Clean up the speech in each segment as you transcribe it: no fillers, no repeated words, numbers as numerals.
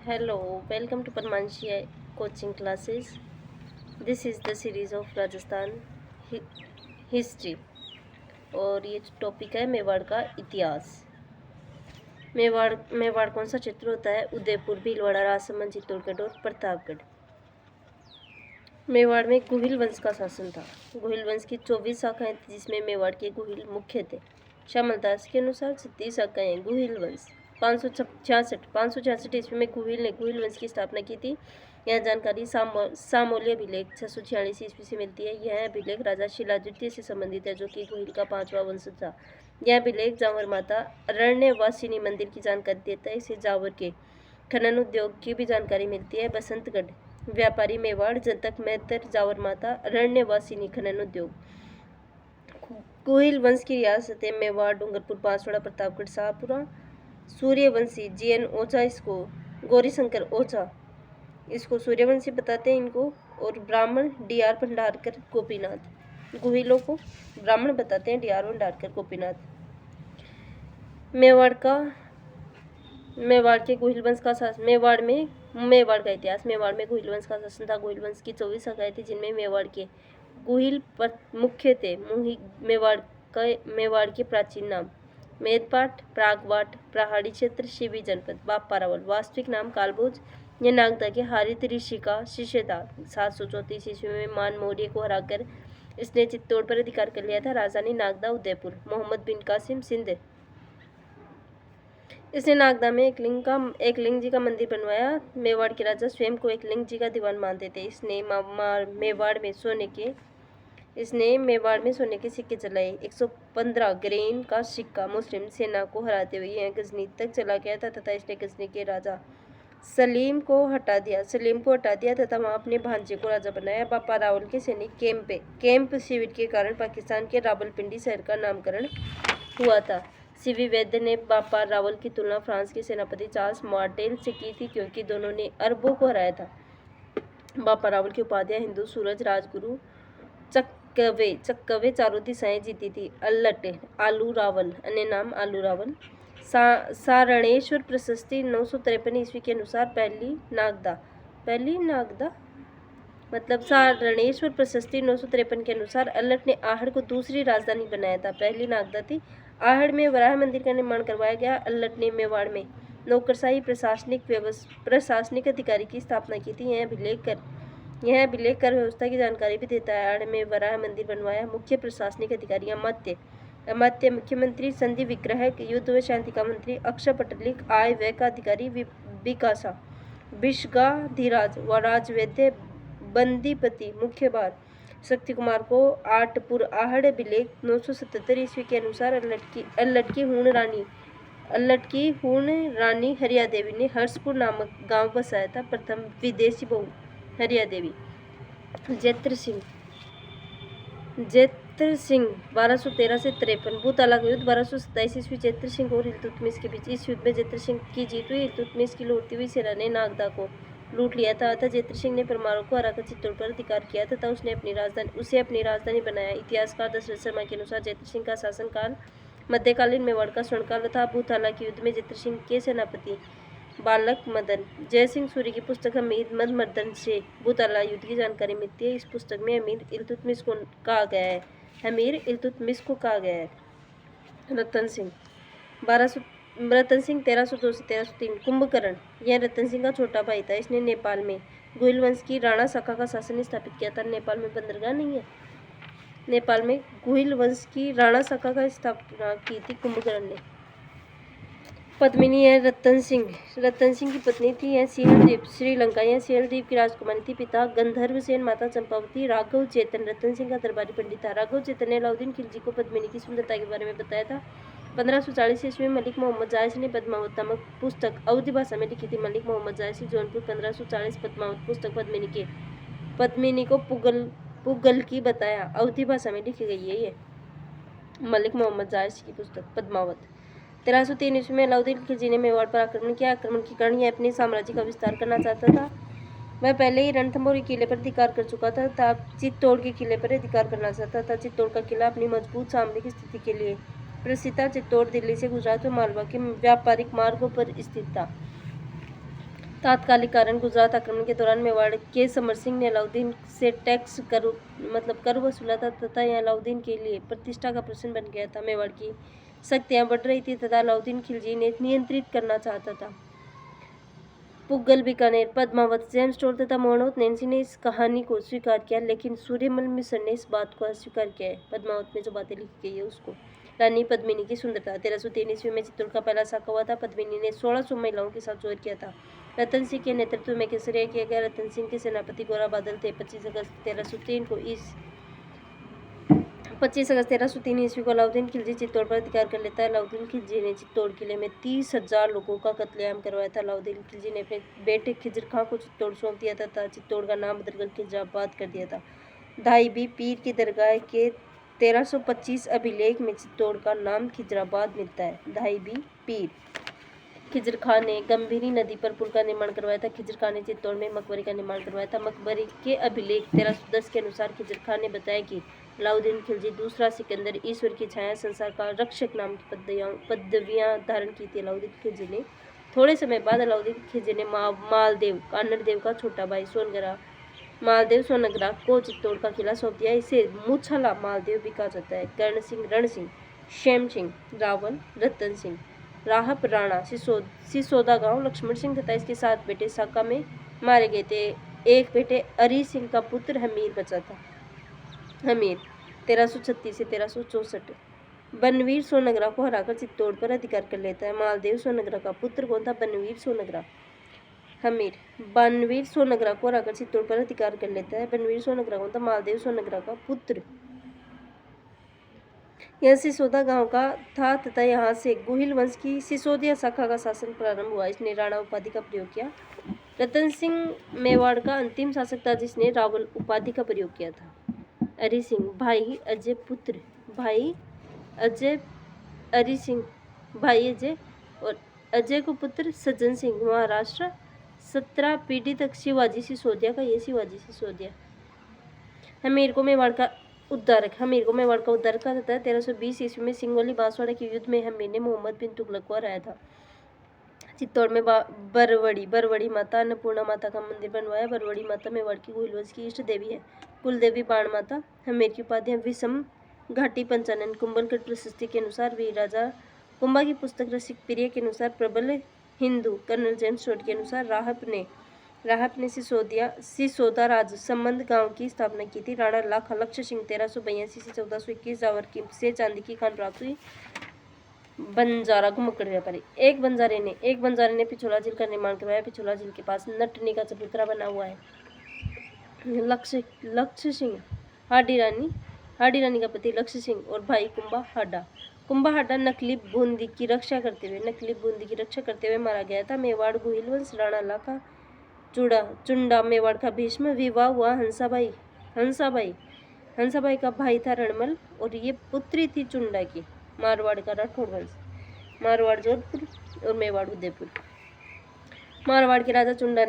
Hello, welcome to Parmanshi coaching classes. This is the series of Rajasthan hi- history और ये topic है मेवाड़ का इतिहास। मेवाड़ मेवाड़ कौन सा क्षेत्र होता है? उदयपुर, भीलवाड़ा, राजसमंद, चित्तौड़गढ़ और प्रतापगढ़। मेवाड़ में गुहिल वंश का शासन था। गुहिल वंश की 24 शाखाएं थी, जिसमें मेवाड़ के गुहिल मुख्य थे। श्यामलदास के अनुसार 36 शाखाएं। गुहिल वंश 566 ईस्वी में गुहिल ने गुहिल वंश की स्थापना की थी। यह जानकारी सामोली अभिलेख 646 ईस्वी से मिलती है। यह अभिलेख राजा शिलादित्य से संबंधित है, जो कि गुहिल का 5वां वंश था। यह अभिलेख जावर माता अरण्यवासिनी मंदिर की जानकारी देता है। इसे जावर के खनन उद्योग की भी जानकारी मिलती है। बसंतगढ़, व्यापारी मेवाड़, जनतक मेहतर, जावर माता अरण्यवासिनी, खनन उद्योग। गुहिल वंश की रियासतें मेवाड़, डूंगरपुर, बांसवाड़ा, प्रतापगढ़, शाहपुरा। सूर्यवंशी जीएन ओझा, इसको गौरीशंकर ओझा इसको सूर्यवंशी बताते हैं इनको। और ब्राह्मण डीआर भंडारकर गोपीनाथ, गुहिलों को ब्राह्मण बताते हैं डीआर भंडारकर गोपीनाथ। मेवाड़ के गुहिल वंश का शासन। मेवाड़ का इतिहास। मेवाड़ में गुहिल वंश का शासन था। गुहिल वंश की 24 शाखाएं थी, जिनमें मेवाड़ के गुहिल मुख्य थे। मेवाड़ के प्राचीन नाम मेदपाट, प्रागवाट, पहाड़ी क्षेत्र, शिवी जनपद, बापा रावल। वास्तविक नाम कालभोज। यह नागदा के हारित ऋषि का शिष्य था। 734 ईस्वी में मान मौर्य को हराकर इसने चित्तौड़ पर अधिकार कर लिया था। राजधानी नागदा, उदयपुर। मोहम्मद बिन कासिम सिंध, इसने नागदा में एक लिंग जी का मंदिर बनवाया। मेवाड़ के राजा स्वयं को एक लिंग जी का दीवान मानते थे। इसने मेवाड़ में सोने के सिक्के चलाए। 115 ग्रेन का सिक्का मुस्लिम सेना को हराते हुए यह गजनी तक चला गया था, तथा इसने गजनी के राजा सलीम को हटा दिया तथा वहां अपने भांजे को राजा बनाया। बापा रावल के सैनिक कैंप शिविर के कारण पाकिस्तान के रावलपिंडी शहर का नामकरण हुआ था। सीवी वैद्य ने बापा रावल की तुलना फ्रांस के सेनापति चार्ल्स मार्टेल से की थी, क्योंकि दोनों ने अरबों को हराया था। बापा रावल की उपाधियां हिंदू सूरज, राजगुरु, चक्कवे चारों दिशाएं जीती थी। आलू रावल, अन्य नाम आलू रावल। सारणेश्वर प्रशस्ति 953 ईस्वी के अनुसार पहली नागदा मतलब सारणेश्वर प्रशस्ति 953 के अनुसार अल्लट ने आहड़ को दूसरी राजधानी बनाया था। पहली नागदा थी। आहड़ में वराह मंदिर का निर्माण करवाया गया। अल्लट ने मेवाड़ में नौकरशाही प्रशासनिक अधिकारी की स्थापना की थी। यह अभिलेख कर व्यवस्था की जानकारी भी देता है। आहड़ में वराह मंदिर बनवाया। मुख्य प्रशासनिक अधिकारी अमात्य, मुख्यमंत्री, संधि विग्रहक, युद्ध व शांति का मंत्री, अक्षय पटलिक, आय व्यय का अधिकारी, विकासा, विषगाधिराज व राजवैद्य, बंदीपति, मुख्य बार। शक्ति कुमार को आटपुर आहड़ अभिलेख 977 ईस्वी के अनुसार अल्लट की हूण रानी हरिया देवी ने हर्षपुर नामक गांव बसाया था। प्रथम विदेशी बहू हरिया देवी। जैत्र सिंह 1213 से 53। भूताला का युद्ध 1227 ईस्वी। जैत्र सिंह और इल्तुतमिश के बीच। इस युद्ध में जैत्र सिंह की जीत हुई। इल्तुतमिश की लौटती हुई सेना ने नागदा को लूट लिया था, अतः जैत्र सिंह ने परमारों को हराकर चित्तौड़ पर अधिकार किया तथा उसे अपनी राजधानी बनाया। इतिहासकार दशरथ शर्मा के अनुसार जैत्र सिंह का शासनकाल मध्यकालीन मेवाड़ का स्वर्णकाल था। भूताला के युद्ध में जैत्र सिंह के सेनापति बालक मदन जय सिंह सूरी की पुस्तक हमीर मदमर्दन से भूताला युद्ध की जानकारी मिलती है। इस पुस्तक में हमीर इल्तुतमिश को कहा गया है। रतन सिंह 1302 से 1303। कुंभकर्ण, यह रतन सिंह का छोटा भाई था। इसने नेपाल में गुहिल वंश की राणा शाखा का शासन स्थापित किया था। नेपाल में बंदरगाह नहीं है। नेपाल में गुहिल वंश की राणा शाखा का स्थापना की थी कुंभकर्ण ने। पद्मिनी है रतन सिंह की पत्नी थी। यह सिहलदीप, श्रीलंका। यह सिहलदीप की राजकुमारी थी। पिता गंधर्वसेन, माता चंपावती। राघव चेतन रतन सिंह का दरबारी पंडित था। राघव चेतन ने अलाउद्दीन खिलजी को पद्मिनी की सुंदरता के बारे में बताया था। 1540 ईस्वी में मलिक मोहम्मद जायसी ने पद्मावत नामक पुस्तक अवधी भाषा में लिखी थी। मलिक मोहम्मद जायसी, जौनपुर, 1540। पद्मावत पुस्तक पद्मिनी को पुगल की बताया अवधी भाषा में लिखी गई है। ये मलिक मोहम्मद जायसी की पुस्तक पद्मावत। 1303 ईस्वी में अलाउद्दीन खिलजी ने मेवाड़ पर आक्रमण किया। आक्रमण के कारण यह अपने साम्राज्य का विस्तार करना चाहता था। वह पहले ही रणथंभौर किले पर अधिकार कर चुका था तथा चित्तौड़ के किले पर अधिकार करना चाहता था। चित्तौड़ का किला अपनी मजबूत सामरिक स्थिति के लिए प्रसिद्ध था। चित्तौड़ दिल्ली से गुजरात व मालवा के व्यापारिक मार्गों पर स्थित था। तात्कालिक कारण गुजरात आक्रमण के दौरान मेवाड़ के समर सिंह ने अलाउद्दीन से टैक्स कर वसूला था तथा यह अलाउद्दीन के लिए प्रतिष्ठा का प्रश्न बन गया था। मेवाड़ की शक्तियां बढ़ रही थी तथा अलाउद्दीन खिलजी ने नियंत्रित करना चाहता था। पुगल, बीकानेर, पद्मावत, जेम्स टोल तथा मोहनोत नैन्सी ने इस कहानी को स्वीकार किया, लेकिन सूर्यमल मिश्र ने इस बात को अस्वीकार किया है। पद्मावत में जो बातें लिखी गई है उसको। रानी पद्मिनी की सुंदरता। 1303 ईस्वी में चित्तौड़ का पहला साका हुआ था। पद्मिनी ने 1600 महिलाओं के साथ जोर किया था। रतन सिंह के नेतृत्व में केसरिया किया गया। रतन सिंह के सेनापति गोरा बादल थे। 25 अगस्त 1303 ईस्वी को अलाउद्दीन खिलजी चित्तौड़ पर अधिकार कर लेता है। अलाउद्दीन खिलजी ने चित्तौड़ किले में 30,000 लोगों का कत्लेआम करवाया था। अलाउद्दीन खिलजी ने अपने बेटे खिजर खां को चित्तौड़ सौंप दिया था। चित्तौड़ का नाम बदलकर खिजराबाद कर दिया था। धाईबी पीर की दरगाह के 1325 अभिलेख में चित्तौड़ का नाम खिजराबाद मिलता है। धाईबी पीर। खिजर खां ने गंभीरी नदी पर पुल का निर्माण करवाया था। खिजर खां ने चित्तौड़ में मकबरे का निर्माण करवाया था। मकबरे के अभिलेख 1310 के अनुसार खिजर खां ने बताया कि अलाउद्दीन खिलजी दूसरा सिकंदर ईश्वर की छाया संसार का रक्षक नाम की पदवियां धारण की थी। अलाउद्दीन खिलजी ने थोड़े समय बाद अलाउद्दीन खिलजी ने मालदेव कान्नड़देव का छोटा भाई मालदेव सोनगरा को चित्तौड़ का किला सौंप दिया। इसे मूछला मालदेव भी कहा जाता है। कर्ण सिंह, रण सिंह, श्याम सिंह, रावल, रतन सिंह, राहप राणा, सिसोदा गांव, लक्ष्मण सिंह तथा इसके 7 बेटे साका में मारे गए थे। एक बेटे अरी सिंह का पुत्र हमीर बचा था। हमीर 1336 से 1364 बनवीर सोनगरा को हराकर चित्तौड़ पर अधिकार कर लेता है। मालदेव सोनगरा का पुत्र कौन था? बनवीर सोनगरा। हमीर बनवीर सोनगरा को हराकर चित्तौड़ पर अधिकार कर लेता है। बनवीर सोनगरा कौन था? मालदेव सोनगरा का पुत्र। यह सिसोदा गांव का था तथा यहाँ से गुहिल वंश की सिसोदिया शाखा का शासन प्रारंभ हुआ। इसने राणा उपाधि का प्रयोग किया। रतन सिंह मेवाड़ का अंतिम शासक था जिसने रावल उपाधि का प्रयोग किया था। अरी सिंह भाई अजय पुत्र भाई अजय अरी सिंह भाई अजय और अजय को पुत्र सज्जन सिंह। महाराष्ट्र 17 पीढ़ी तक शिवाजी सिसोदिया का। ये शिवाजी सिसोदिया। हमीर को मेवाड़ का उद्धारक कहा जाता है। 1320 ईस्वी में सिंगोली बांसवाड़ा के युद्ध में हमीर ने मोहम्मद बिन तुगलक को हराया था। चित्तौड़ में बरवड़ी माता अन्नपूर्णा माता का मंदिर बनवाया। बरवड़ी माता मेवाड़ की गुहिल वंश की इष्ट देवी है। कुलदेवी बाण माता। हमीर की उपाधियां विषम घाटी पंचानन। कुंभलगढ़ प्रशस्ति के अनुसार वीर राजा कुंभा की पुस्तक रसिक प्रिय के अनुसार प्रबल हिंदू कर्नल जेम्स टोड के अनुसार राहप ने सिसोदा राज संबंध गांव की स्थापना की थी। राणा लाखा लक्ष्य सिंह 1382 से 1421 जावर से चांदी की खान प्राप्त हुई। बंजारा घुमक्कड़ व्यापारी। एक बंजारे ने पिछोला झील का निर्माण करवाया। पिछोला झील के पास नटनी का चबूतरा बना हुआ है। लक्ष्य सिंह हाडी रानी का पति लक्ष्य सिंह और भाई कुंभा हाडा नकली बूंदी की रक्षा करते हुए मारा गया था। मेवाड़ गुहिल वंश। राणा लाखा चुंडा मेवाड़ का भीष्म। विवाह हुआ हंसाबाई का भाई था रणमल और ये पुत्री थी चुंडा की। मारवाड़ का राठौड़ वंश। मारवाड़ जोधपुर और मेवाड़ उदयपुर। मारवाड़ के राजा चुंडा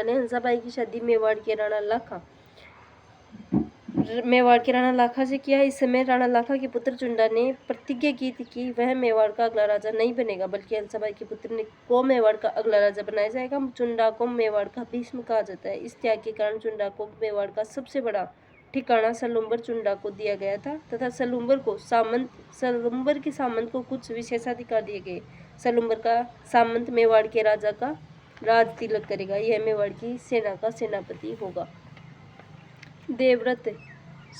ने हंसाबाई की शादी मेवाड़ के राणा लाखा से किया। इस समय राणा लाखा के पुत्र चुंडा ने प्रतिज्ञा की थी कि वह मेवाड़ का अगला राजा नहीं बनेगा बल्कि हंसाबाई के पुत्र को मेवाड़ का अगला राजा बनाया जाएगा। चुंडा को मेवाड़ का भीष्म कहा जाता है। इस त्याग के कारण चुंडा को मेवाड़ का सबसे बड़ा ठिकाना सलुम्बर चुंडा को दिया गया था तथा सलुम्बर के सामंत को कुछ विशेषाधिकार दिए गए। सलुम्बर का सामंत मेवाड़ के राजा का राज तिलक करेगा। यह मेवाड़ की सेना का सेनापति होगा। देवव्रत,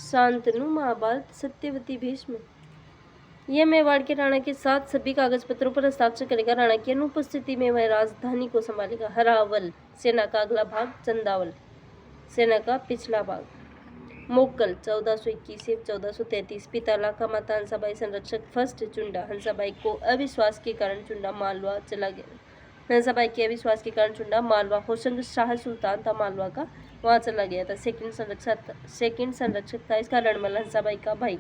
शांतनु, महाभारत, सत्यवती, भीष्म। यह मेवाड़ के राणा के साथ सभी कागज पत्रों पर हस्ताक्षर करेगा। राणा की अनुपस्थिति में वह राजधानी को संभालेगा। हरावल सेना का अगला भाग। चंदावल सेना का पिछला भाग। मोक्कल 1421 से 1433। पिता लाखा, माता हंसाबाई। संरक्षक फर्स्ट चुंडा। हंसाबाई को अविश्वास के कारण चुंडा मालवा चला गया। हंसाबाई के अविश्वास के कारण चुंडा मालवा होशंग शाह सुल्तान था मालवा का, वहां चला गया था। सेकंड संरक्षक था इसका रणमल, हंसाबाई का भाई।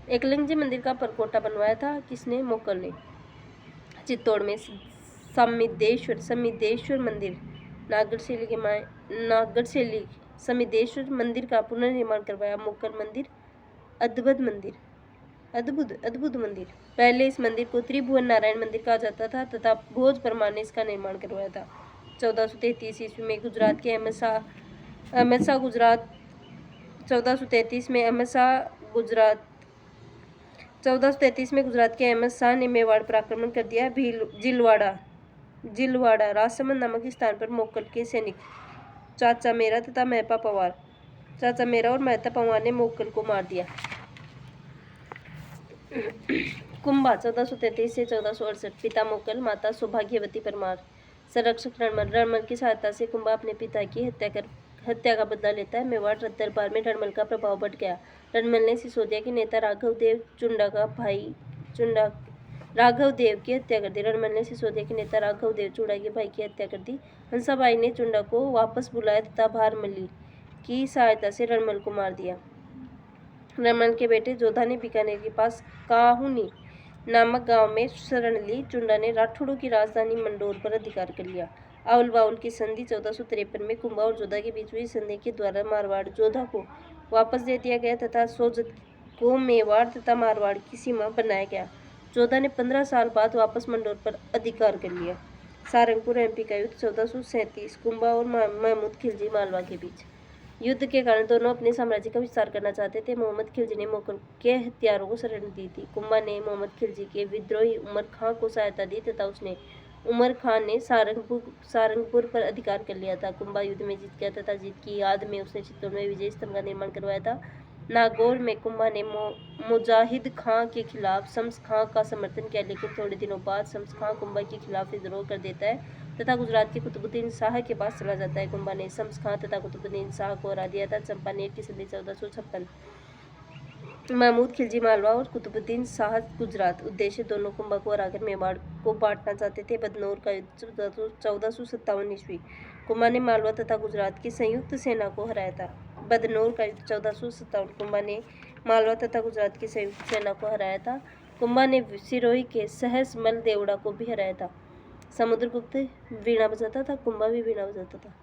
एकलिंग जी मंदिर का परकोटा बनवाया था किसने? मोक्कल ने। चित्तौड़ में समिदेश्वर मंदिर नागरशैली समिदेश्वर मंदिर का पुनर्निर्माण करवाया। मोक्कल मंदिर, अद्भुत अद्भुत मंदिर। पहले इस मंदिर को त्रिभुवन नारायण मंदिर कहा जाता था तथा भोज परमार ने इसका निर्माण करवाया था। 1433 ईस्वी में गुजरात के अहमद शाह गुजरात 1433 में गुजरात के अहमद शाह ने मेवाड़ पर आक्रमण कर दिया। जिलवाड़ा राजसमंद नामक स्थान पर मोकल के सैनिक चाचा मेरा और मेहता पवार ने मोकल को मार दिया। कुंभा 1433 से 1468, पिता मोकल, माता सौभाग्यवती परमार। संरक्षक रणमल की सहायता से कुंभा अपने पिता की हत्या का बदला लेता है। मेवाड़ दरबार में रणमल का प्रभाव बढ़ गया। रणमल ने सिसोदिया के नेता राघव देव की हत्या कर दी। रणमल ने सिसोदिया के नेता राघव देव चुंडा के भाई की हत्या कर दी। हंसाबाई ने चुंडा को वापस बुलाया तथा भारमली की सहायता से रणमल को मार दिया। रणमल के बेटे जोधा ने बीकानेर के पास काहुनी नामक गांव में शरण ली। चुंडा ने राठौड़ों की राजधानी मंडोर पर अधिकार कर लिया। आउल बाउल की संधि 1453 में कुंभा और जोधा के बीच हुई संधि के द्वारा मारवाड़ जोधा को वापस दे दिया गया तथा सोजत को मेवाड़ तथा मारवाड़ की सीमा बनाया गया। जोधा ने 15 साल बाद वापस मंडोर पर अधिकार कर लिया। सारंगपुर एमपी का युद्ध 1437, कुंभा और महमूद खिलजी मालवा के बीच। युद्ध के कारण दोनों अपने साम्राज्य का विस्तार करना चाहते थे। मोहम्मद खिलजी ने मोकल के हथियारों को शरण दी थी। कुंभा ने मोहम्मद खिलजी के विद्रोही उमर खां को सहायता दी तथा उमर खां ने सारंगपुर पर अधिकार कर लिया था। कुंभा युद्ध में जीत गया तथा जीत की याद में उसने चित्तौड़ में विजय स्तंभ का निर्माण करवाया था। नागौर में कुंभा ने मुजाहिद खां के खिलाफ शम्स खां का समर्थन किया, लेकिन थोड़े दिनों बाद शम्स खां कुंभा के खिलाफ विद्रोह कर देता है तथा गुजरात के कुतुबुद्दीन शाह के पास चला जाता है। कुंभा ने शम्स खां तथा कुतुबुद्दीन शाह को हरा दिया था। चंपानेर की संधि 1456, महमूद खिलजी मालवा और कुतुबुद्दीन शाह गुजरात। उद्देश्य दोनों कुंभा को हराकर मेवाड़ को बांटना चाहते थे। बदनौर का युद्ध 1457 ईस्वी, कुंभा ने मालवा तथा गुजरात की संयुक्त सेना को हराया था। बदनौर का युद्ध 1457, कुंभा ने मालवा तथा गुजरात की संयुक्त सेना को हराया था। कुंभा ने सिरोही के सहसमल देवड़ा को भी हराया था। समुद्रगुप्त वीणा बजाता था, कुंभा भी वीणा बजाता था।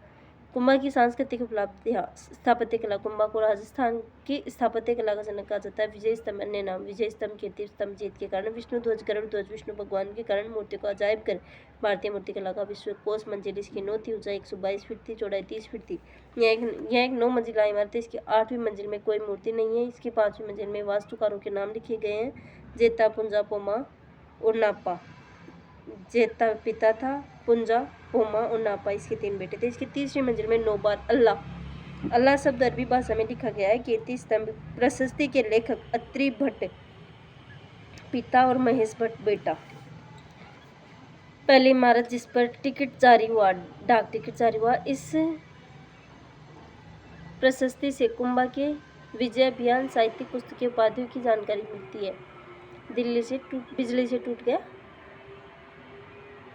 कुंभा की सांस्कृतिक उपलब्धियां। स्थापत्य कला। कुंभा को राजस्थान की स्थापत्य कला का जनक कहा जाता है। विजय स्तंभ अन्य नाम। विजय स्तंभ कीर्ति स्तंभ जीत के कारण, विष्णु ध्वज गरुड़ ध्वज विष्णु भगवान के कारण, मूर्ति को अजायब कर। भारतीय मूर्तिकला का विश्वकोश मंजिल। इसकी 9 थी, ऊंचाई 122 फीट थी, चौड़ाई 30 फीट थी। यह एक 9 मंजिला इमारत है। इसकी 8वीं मंजिल में कोई मूर्ति नहीं है। इसकी 5वीं मंजिल में वास्तुकारों के नाम लिखे गए हैं। जेता, पुंजा, पोमा और नापा। जेता पिता था, पुंजा, पोमा और नापा इसके 3 बेटे थे। इसकी 3वीं मंजिल में 9 बार अल्लाह शब्द अरबी भाषा में लिखा गया है। कीर्ति स्तंभ प्रशस्ति के लेखक अत्रि भट्ट पिता और महेश भट्ट बेटा। पहली इमारत जिस पर टिकट जारी हुआ, डाक टिकट जारी हुआ। इस प्रशस्ति से कुंभा के विजय अभियान, साहित्यिक पुस्तकें, उपाधियों की जानकारी मिलती है। बिजली से टूट गया।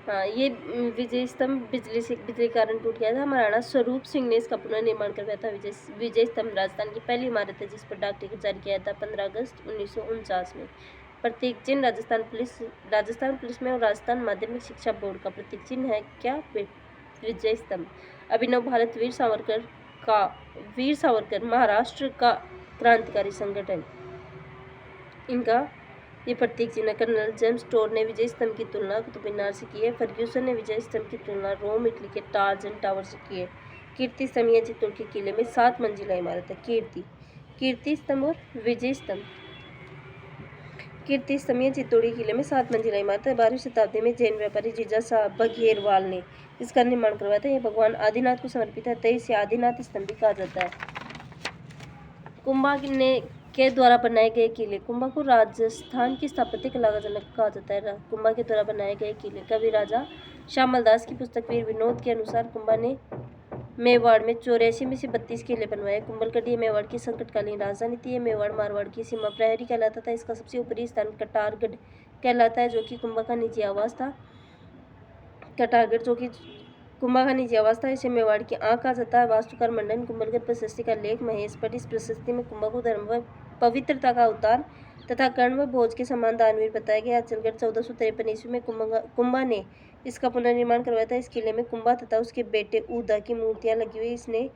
हाँ, ये विजय स्तंभ बिजली कारण टूट गया था। महाराणा स्वरूप सिंह ने इसका पुनर्निर्माण करवाया था। विजय स्तंभ राजस्थान की पहली इमारत है जिस पर डाक टिकट जारी किया था 15 अगस्त 1949 में। प्रतीक चिन्ह राजस्थान पुलिस में और राजस्थान माध्यमिक शिक्षा बोर्ड का प्रतीक चिन्ह है क्या? विजय स्तंभ। अभिनव भारत वीर सावरकर महाराष्ट्र का क्रांतिकारी संगठन, इनका ये प्रतीक चिन्ह। कर्नल जेम्स टोर ने विजय स्तंभ की तुलना कुतुब मीनार से की है। फर्ग्यूसन ने विजय स्तंभ की तुलना रोम इटली के टार्जन टावर से की है। कीर्ति स्तंभ यह चित्तौड़ के किले में 7 मंजिला इमारत है। कीर्ति स्तंभ और विजय स्तंभ। कीर्ति स्तंभ यह चित्तौड़ के किले में 7 मंजिला इमारत है। 12वीं शताब्दी में जैन व्यापारी जीजा साहब बघेरवाल ने इसका निर्माण करवाया था। यह भगवान आदिनाथ को समर्पित है, तो इसे आदिनाथ स्तंभ भी कहा जाता है। कुंभा के द्वारा बनाए गए किले। कुंभा को राजस्थान की स्थापत्य कला का जनक कहा जाता है। कुंभा के द्वारा बनाए गए किले। कवि राजा श्यामल दास की पुस्तक वीर विनोद के अनुसार कुंभा ने मेवाड़ में 84 में से 32 किले बनवाए। कुंभलगढ़ मेवाड़ की संकटकालीन राजधानी थी। मेवाड़ मारवाड़ की सीमा प्रहरी कहलाता था। इसका सबसे ऊपरी स्थान कटारगढ़ कहलाता है, जो कि कुंभा का निजी आवास था। कटारगढ़ जो कि कुंभा का निजी आवास था, इसे मेवाड़ की आंख कहा जाता है। वास्तुकार मंडन कुंभलगढ़ प्रशस्ति का लेख महेश भट्ट। इस प्रशस्ति में कुंभा को धर्म व पवित्रता का अवतार तथा कर्ण व भोज के समान दानवीर बताया गया। अचलगढ़ 1453 ईस्वी में कुंभा ने इसका पुनर्निर्माण करवाया था। इस किले में कुंभा तथा उसके बेटे उदा की मूर्तियां लगी हुई,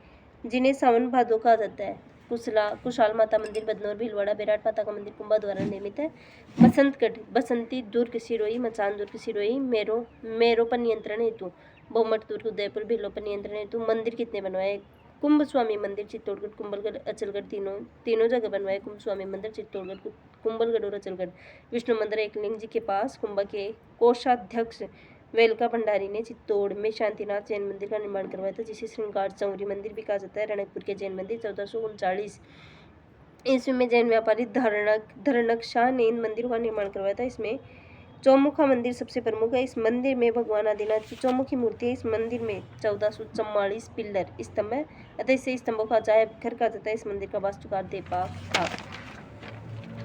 जिन्हें सावन भादो कहा जाता है। कुशाल माता मंदिर बदनौर भीलवाड़ा बेराट माता का मंदिर कुंभा द्वारा निर्मित है। बसंतगढ़ बसंती दुर्ग सिरोही मचान दुर्ग सिरोही मेरो पर नियंत्रण हेतु बहुमठ दुर्ग उदयपुर भीलों पर नियंत्रण हेतु मंदिर कितने बनवाए? कुंभ स्वामी मंदिर चित्तौड़गढ़ कुंभलगढ़ अचलगढ़ तीनों जगह बनवाए कुंभ स्वामी मंदिर चित्तौड़गढ़ कुंभलगढ़ और अचलगढ़। विष्णु मंदिर एकलिंग जी के पास कुंभा के कोषाध्यक्ष वेलका भंडारी ने चित्तौड़ में शांतिनाथ जैन मंदिर का निर्माण करवाया था, जिसे श्रृंगार चौरी मंदिर भी कहा जाता है। रणकपुर के जैन मंदिर 1439 ईस्वी में जैन व्यापारी धरणक शाह ने इन मंदिरों का निर्माण करवाया था। इसमें चौमुखा मंदिर सबसे प्रमुख है। इस मंदिर में भगवान आदिनाथ की चौमुखी मूर्ति है। इस मंदिर में 1444 पिल्लर स्तंभ है, अतः इसे स्तंभों का घर कहा जाता है। इस मंदिर का वास्तुकार देपाक था।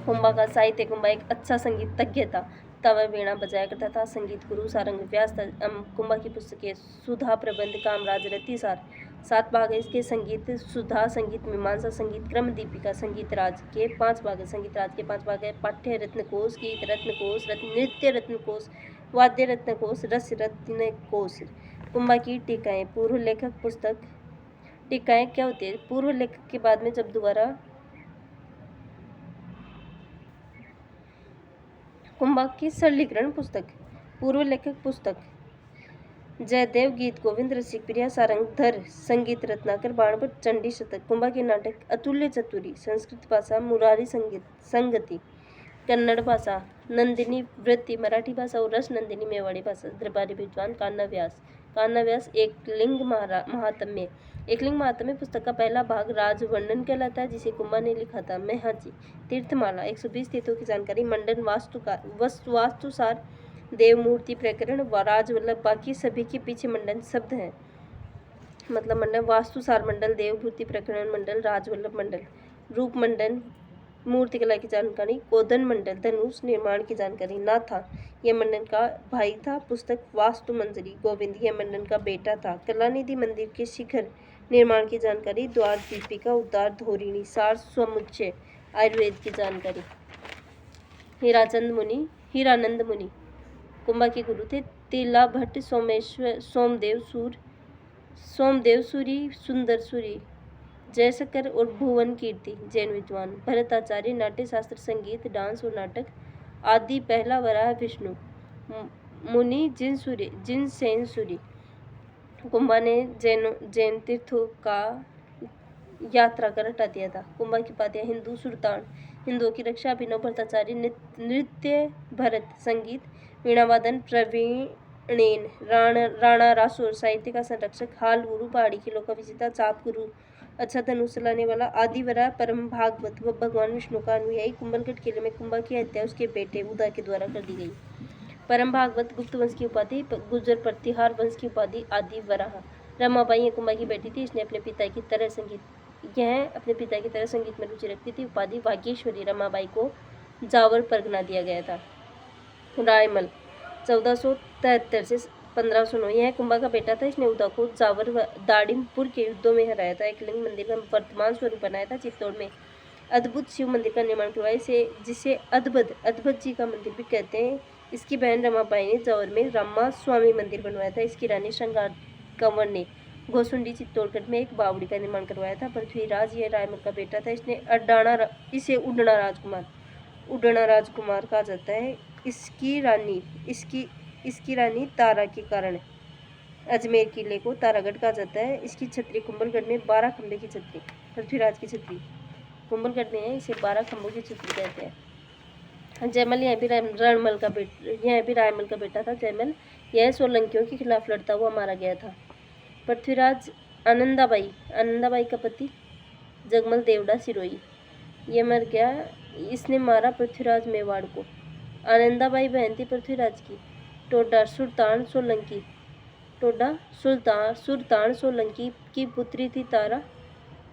कुंभा का साहित्य कुंभा एक अच्छा संगीतज्ञ था, तवा वीणा बजाया करता था। संगीत गुरु सारंग व्यास था। कुंभा की पुस्तकें सुधा प्रबंध कामराज रतिसार 7 भाग है इसके। संगीत सुधा, संगीत मीमांसा, संगीत क्रम दीपिका, संगीत राज के 5 भाग है। संगीत राज के 5 भाग है। पाठ्य रत्न कोश, गीत रत्न कोश, नृत्य रत्न कोश, वाद्य रत्न कोश, रस रत्न कोश। कुंभा की टीकाएं पूर्व लेखक पुस्तक। टीकाएं क्या होती है? पूर्व लेखक के बाद में जब दोबारा कुंभा की सरलीकरण पुस्तक। पूर्व लेखक पुस्तक जयदेव गीत गोविंद रसिक प्रिया सारंगधर संगीत रत्नाकर बाणभट्ट चंडी शतक। कुंभा के नाटक अतुल्य चतुरी। संस्कृत भाषा मुरारी संगति। कन्नड़ भाषा नंदिनी वृत्ति। मराठी भाषा और रस नंदिनी मेवाड़ी भाषा। दरबारी विद्वान कान्हा व्यास एकलिंग महात्म्य। एकलिंग महात्म्य पुस्तक का पहला भाग राज वर्णन कहलाता है, जिसे कुंभा ने लिखा था। मेहाजी तीर्थमाला 120 तीर्थों की जानकारी। मंडन वास्तुसार देव मूर्ति प्रकरण राजवल्लभ। बाकी सभी के पीछे मंडन शब्द है, मतलब मंडल वास्तुसार मंडल, देव मूर्ति प्रकरण मंडल, राजवल्लभ मंडल। रूप मंडन मूर्ति कला की जानकारी। कोदन मंडल धनुष निर्माण की जानकारी। नाथा यह मंडन का भाई था। पुस्तक वास्तु मंजरी। गोविंद यह मंडन का बेटा था। कलानिधि मंदिर के शिखर निर्माण की जानकारी। द्वार दीपिका उद्धार धोरिणी सार समुच्चय आयुर्वेद की जानकारी। हीरानंद मुनि कुंभा के गुरु थे। तिला भट्ट सोमदेव सूरी सुंदर सूरी जयशंकर और भुवन कीर्ति जैन विद्वान। भरताचार्य नाट्य शास्त्र संगीत डांस और नाटक आदि। पहला वराह विष्णु मुनि जिनसेन सूरी। कुंभा ने जैन तीर्थों का यात्रा कर हटा दिया था। कुंभा की उपाधियां हिंदू सुल्तान, हिंदुओं की रक्षा अभिनव भट्टाचार्य, नृत्य भरत, संगीत वीणावादन प्रवीणेन, राणा रासोर साहित्य का संरक्षक, हाल गुरु पहाड़ी किलों का विजेता, चाप गुरु अच्छा धनुष चलाने वाला, आदिवरा परम भागवत व भगवान विष्णु का अनुयायी। कुंभलगढ़ किले में कुंभा की हत्या उसके बेटे उदा के द्वारा कर दी गई। परम भागवत गुप्त वंश की उपाधि, गुर्जर प्रतिहार वंश की उपाधि, आदिवराह। रमाबाई ये कुंभा की बेटी थी। इसने अपने पिता की तरह संगीत में रुचि रखती थी। उपाधि भाग्येश्वरी। रमाबाई को जावर परगना दिया गया था। रायमल 1473 से 1509 यह कुंभा का बेटा था। इसने उदा को जावर व दाड़िमपुर के युद्धों में हराया था। एकलिंग मंदिर का वर्तमान स्वरूप बनाया था। चित्तौड़ में अद्भुत शिव मंदिर का निर्माण करवाया, जिसे अद्भुत जी का मंदिर भी कहते हैं। इसकी बहन रमाबाई ने जावर में रामा स्वामी मंदिर बनवाया था। इसकी रानी श्रृंगार कंवर ने घोसुंडी चित्तौड़गढ़ में एक बावड़ी का निर्माण करवाया था। पृथ्वीराज यह रायमल का बेटा था। इसे उडना राजकुमार कहा जाता है। इसकी रानी तारा के कारण अजमेर किले को तारागढ़ कहा जाता है। इसकी छतरी कुंभलगढ़ में 12 खंभे की छतरी, पृथ्वीराज की छतरी कुंभलगढ़ में है। इसे 12 खंभों की छतरी कहते हैं। जयमल यह भी रायमल का बेटा था। जयमल यह सोलंकियों के खिलाफ लड़ता हुआ मारा गया था। पृथ्वीराज आनंदाबाई का पति जगमल देवड़ा सिरोही ये मर गया। इसने मारा पृथ्वीराज मेवाड़ को। आनंदाबाई बहन थी पृथ्वीराज की। टोडा सुल्तान सोलंकी की पुत्री थी तारा।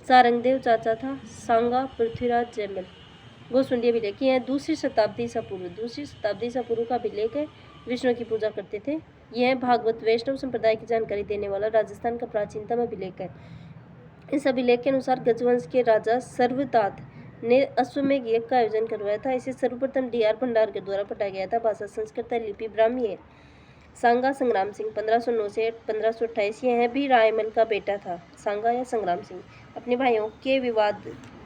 सारंगदेव चाचा था। सांगा पृथ्वीराज जयमल। गोसुंडी अभिलेख यह दूसरी शताब्दी ईसा पूर्व का अभिलेख है। विष्णु की पूजा करते थे। यह भागवत वैष्णव संप्रदाय की जानकारी देने वाला राजस्थान का प्राचीनतम अभिलेख है। इस अभिलेख के अनुसार गजवंश के राजा सर्वतात ने अश्वमेघ यज्ञ का आयोजन करवाया था। इसे सर्वप्रथम DR भंडार के द्वारा पढ़ाया गया था। भाषा संस्कृत है, लिपि ब्राह्मी है। सांगा संग्राम सिंह 1509 से 1528 यह भी रायमल का बेटा था। सांगा या संग्राम सिंह अपने भाइयों के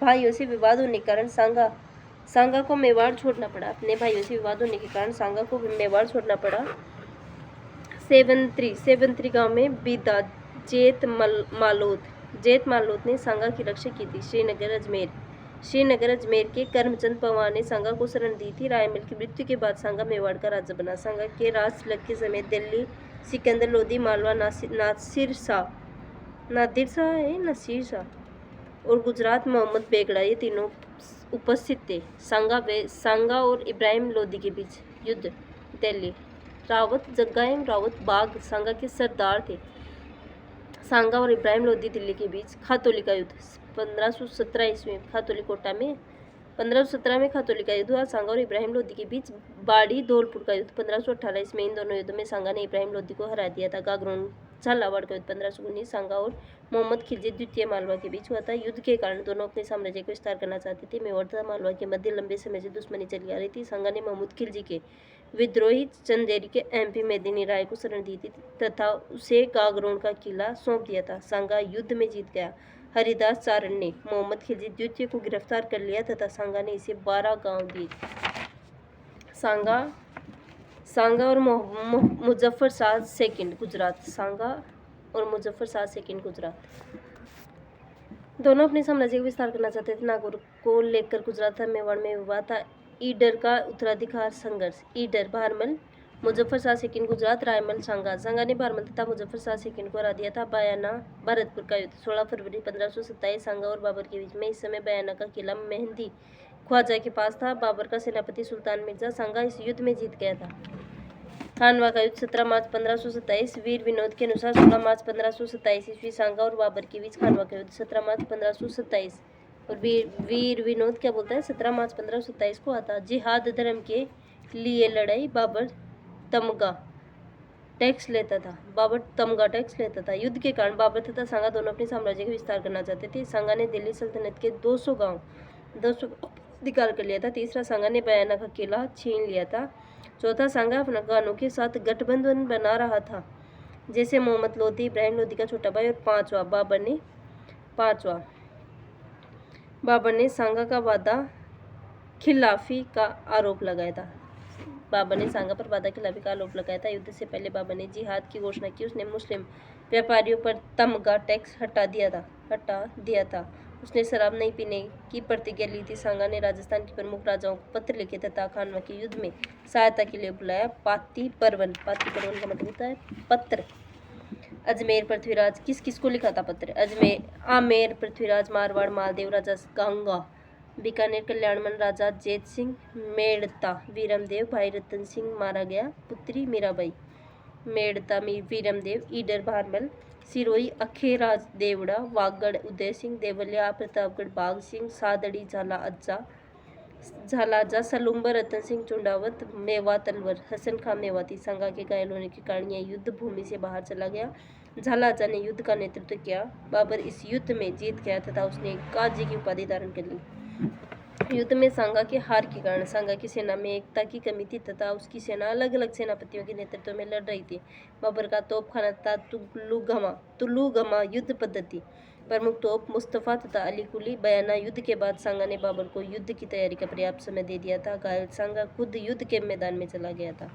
भाइयों से विवाद होने के कारण सांगा को मेवाड़ छोड़ना पड़ा। अपने भाइयों से विवाद होने के कारण सांगा को मेवाड़ छोड़ना पड़ा। 73 गांव में बीता जेत मालोत ने सांगा की रक्षा की थी। श्रीनगर अजमेर के करमचंद पवार ने सांगा को शरण दी थी। रायमल की मृत्यु के बाद सांगा मेवाड़ का राजा बना। सांगा के राज तिलक के समय दिल्ली सिकंदर लोधी मालवा नासिर शाह और गुजरात मोहम्मद बेगड़ा ये तीनों उपस्थित थे। सांगा और इब्राहिम लोधी के बीच युद्ध। दिल्ली रावत जग्गाएम रावत बाग सांगा के सरदार थे। सांगा और इब्राहिम लोधी दिल्ली के बीच खातौली का युद्ध 1517 ईस्वी में खातौली कोटा में 1517 में खातौली का युद्ध हुआ। सांगा और इब्राहिम लोधी के बीच बाड़ी धौलपुर का युद्ध 1518 ईस्वी में। इन दोनों युद्धों में सांगा ने इब्राहिम लोधी को हरा दिया था। गागरोन झालावाड़ का युद्ध 1519 सांगा और मोहम्मद खिलजी द्वितीय मालवा के बीच हुआ था। युद्ध के कारण दोनों अपने साम्राज्य को विस्तार करना चाहते थे। मेवाड़ तथा मालवा के मध्य लंबे समय से दुश्मनी चली आ रही थी। सांगा ने महमूद खिलजी के विद्रोही चंदेरी के एमपी मेदिनी राय को शरण दी थी तथा उसे गागरोन का किला सौंप दिया था। सांगा युद्ध में जीत गया। हरिदास चारण ने मोहम्मद खिलजी द्वितीय को गिरफ्तार कर लिया तथा सांगा ने इसे 12 गांव दिए। सांगा और मुजफ्फर शाह सेकंड गुजरात। सांगा और मुजफ्फर शाह सेकंड गुजरात दोनों अपने साम्राज्य का विस्तार करना चाहते थे। नागौर को लेकर गुजरात मेवाड़ में विवाद था। ईडर का उत्तराधिकार संघर्ष। ईडर भारमल मुजफ्फर शाह सेकंड गुजरात। रायमल सांगा ने भारमल तथा मुजफ्फर शाह सेकंड को हरा दिया था। बयाना भरतपुर का युद्ध 16 फरवरी 1527 सांगा और बाबर के बीच में। इस समय बयाना का किला मेहंदी ख्वाजा के पास था। बाबर का सेनापति सुल्तान मिर्जा। सांगा इस युद्ध में जीत गया था। खानवा का युद्ध 17 मार्च 1527 वीर विनोद के अनुसार 16 मार्च 1527 ईस्वी। सांगा और बाबर के बीच खानवा का युद्ध 17 मार्च 1527 और वीर विनोद क्या बोलता है 17 मार्च 1527 को आता। जिहाद धर्म के लिए लड़ाई। बाबर तमगा टैक्स लेता था। युद्ध के कारण बाबर तथा सांगा दोनों अपने साम्राज्य का विस्तार करना चाहते थे। सांगा ने दिल्ली सल्तनत के 200 अधिकार कर लिया था। तीसरा सांगा ने बयाना का किला छीन लिया था। चौथा सांगा अफगानों के साथ गठबंधन बना रहा था जैसे मोहम्मद लोधी इब्राहिम लोधी का छोटा भाई। और पांचवा बाबर ने सांगा का वादा खिलाफी का आरोप लगाया था। बाबर ने सांगा पर वादा खिलाफी का आरोप लगाया था। युद्ध से पहले बाबर ने जिहाद की घोषणा की। उसने मुस्लिम व्यापारियों पर तमगा टैक्स हटा दिया था। उसने शराब नहीं पीने की प्रतिज्ञा ली थी। सांगा ने राजस्थान के प्रमुख राजाओं को पत्र लिखे तथा खानवा के युद्ध में सहायता के लिए बुलाया। पाती परवन का मतलब होता है पत्र। अजमेर पृथ्वीराज किसको लिखा था पत्र? आमेर पृथ्वीराज, मारवाड़ मालदेव राजा गंगा, बीकानेर कल्याणमल राजा जेत सिंह, मेड़ता वीरमदेव भाई रतन सिंह मारा गया, पुत्री मीराबाई। मेड़ता वीरमदेव, ईडर भारमल, सिरोही अखेराज देवड़ा, वागड़ उदय सिंह, देवलिया प्रतापगढ़ बाग सिंह, सादड़ी झालाजा सलुम्बर रतन सिंह चुंडावत, मेवात अलवर हसन खां मेवाती। सांगा के घायल होने के कारण यह युद्ध भूमि से बाहर चला गया। झालाजा ने युद्ध का नेतृत्व किया। बाबर इस युद्ध में जीत गया तथा उसने काजी की उपाधि धारण कर ली। युद्ध में सांगा के हार के कारण सांगा की सेना में एकता की कमी थी तथा उसकी सेना अलग अलग सेनापतियों के नेतृत्व में लड़ रही थी। बाबर का तोपखाना था तुलुगमा युद्ध पद्धति। प्रमुख तोप मुस्तफ़ा तथा अली कुली। बयाना युद्ध के बाद सांगा ने बाबर को युद्ध की तैयारी का पर्याप्त समय दे दिया था। घायल सांगा खुद युद्ध के मैदान में चला गया था।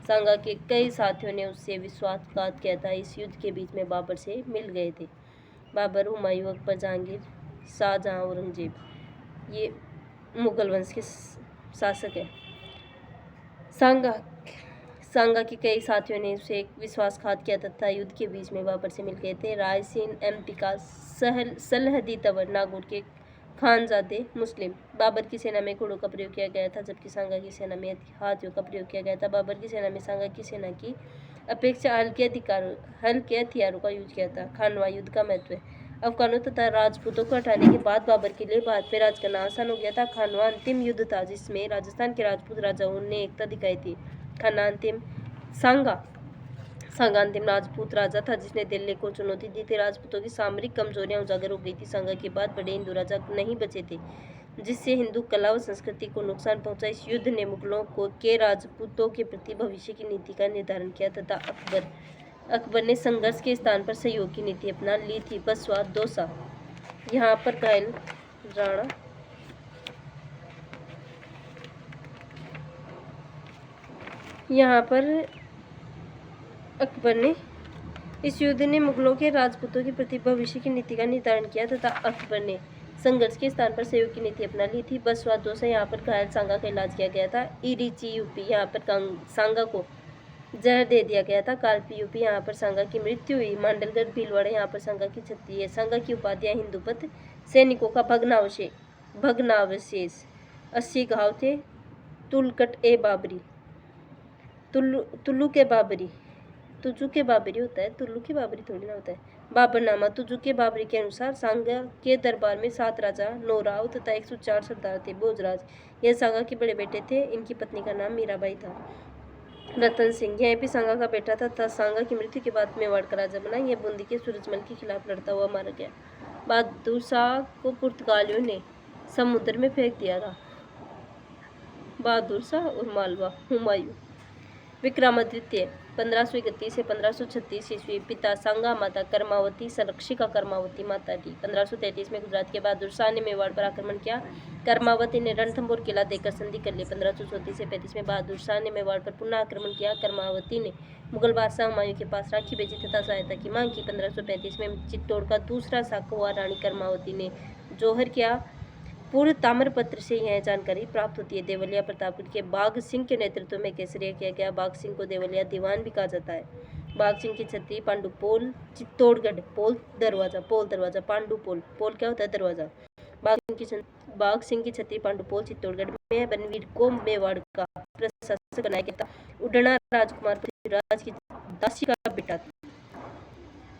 सांगा के कई साथियों ने उससे विश्वासघात किया था। इस युद्ध के बीच में बाबर से मिल गए थे। बाबर, हुमायूं, अकबर, जहांगीर, शाहजहां, औरंगजेब ये मुगल वंश के शासक हैं। सांगा के कई साथियों ने उसे विश्वासघात किया तथा युद्ध के बीच में बाबर से मिल गए थे। रायसेन एमपी का सलहदी तवर, नागौर के खानजादे मुस्लिम। बाबर की सेना में घोड़ों का प्रयोग किया गया था जबकि सांगा की सेना में हाथियों का प्रयोग किया गया था। बाबर की सेना में सांगा की सेना की अपेक्षा हल्के हथियारों का यूज किया था। खानवा युद्ध का महत्व। अफगानों तथा राजपूतों को हटाने के बाद बाबर के लिए भारत में राज करना आसान हो गया था। खानवा अंतिम युद्ध था जिसमें राजस्थान के राजपूत राजाओं ने एकता दिखाई थी। सांगा अंतिम राजपूत राजा था जिसने दिल्ली को चुनौती दी थी। राजपूतों की सामरिक कमजोरियां उजागर हो गई थी। सांगा के बाद बड़े हिंदू राजा नहीं बचे थे जिससे हिंदू कला व संस्कृति को नुकसान पहुंचा। इस युद्ध ने मुगलों के राजपूतों के प्रति भविष्य की नीति का निर्धारण किया तथा अकबर ने संघर्ष के स्थान पर सहयोग की नीति अपना ली थी। बसवा दौसा यहाँ पर घायल राणा यहाँ पर अकबर ने इस युद्ध ने मुगलों के राजपूतों के प्रति भविष्य की नीति का निर्धारण किया तथा अकबर ने संघर्ष के स्थान पर सहयोग की नीति अपना ली थी। बसवादों से यहाँ पर घायल सांगा का इलाज किया गया था। इरीची यूपी यहाँ पर सांगा को जहर दे दिया गया था। कालपी यूपी यहाँ पर सांगा की मृत्यु हुई। मांडलगढ़ भीलवाड़ा यहाँ पर सांगा की छत्री है। सांगा की उपाधियां हिंदूपत, सैनिकों का भग्नावशेष, 80 घाव थे। तुलकट ए बाबरी, तुल्लू के बाबरी, तुजू के बाबरी होता है, तुल्लू के बाबरी थोड़ी ना होता है। बाबरनामा तुजू के बाबरी के अनुसार सांगा के दरबार में 7 राजा, 9 राव तथा 104 सरदार थे। भोजराज यह सांगा के बड़े बेटे थे। इनकी पत्नी का नाम मीराबाई था। रतन सिंह यह भी सांगा का बेटा था। सांगा की मृत्यु के बाद मेवाड़ का राजा बना। यह बूंदी के सूरजमल के खिलाफ लड़ता हुआ मारा गया। बहादुर शाह को पुर्तगालियों ने समुद्र में फेंक दिया था। बहादुर शाह और मालवा हुमायूं। विक्रमादित्य 1531 से 1536 ईस्वी, पिता सांगा, माता कर्मावती, संरक्षिका कर्मावती माता थी। 1533 में गुजरात के बहादुर शाह ने मेवाड़ पर आक्रमण किया। कर्मावती ने रणथंभौर किला देकर संधि कर ली। 1534 से 35 में बहादुर शाह ने मेवाड़ पर पुनः आक्रमण किया। कर्मावती ने मुगल बादशाह हुमायूं के पास राखी भेजी तथा सहायता की मांग की। 1535 में चित्तौड़ का दूसरा शासक हुआ। रानी कर्मावती ने जोहर किया। पूर्व ताम्रपत्र से यह जानकारी प्राप्त होती है। देवलिया प्रतापगढ़ के बाघ सिंह के नेतृत्व में केसरिया किया गया। बाघ सिंह को देवलिया दीवान भी कहा जाता है। बाघ सिंह की छत्री पांडुपोल चित्तौड़गढ़। पोल दरवाजा पांडुपोल, पोल क्या होता है? दरवाजा। बाघ सिंह की छत्री पांडुपोल चित्तौड़गढ़ में। बनवीर को मेवाड़ का प्रशासक बनाया गया था। उडना राजकुमार पृथ्वीराज की दासी का बेटा था।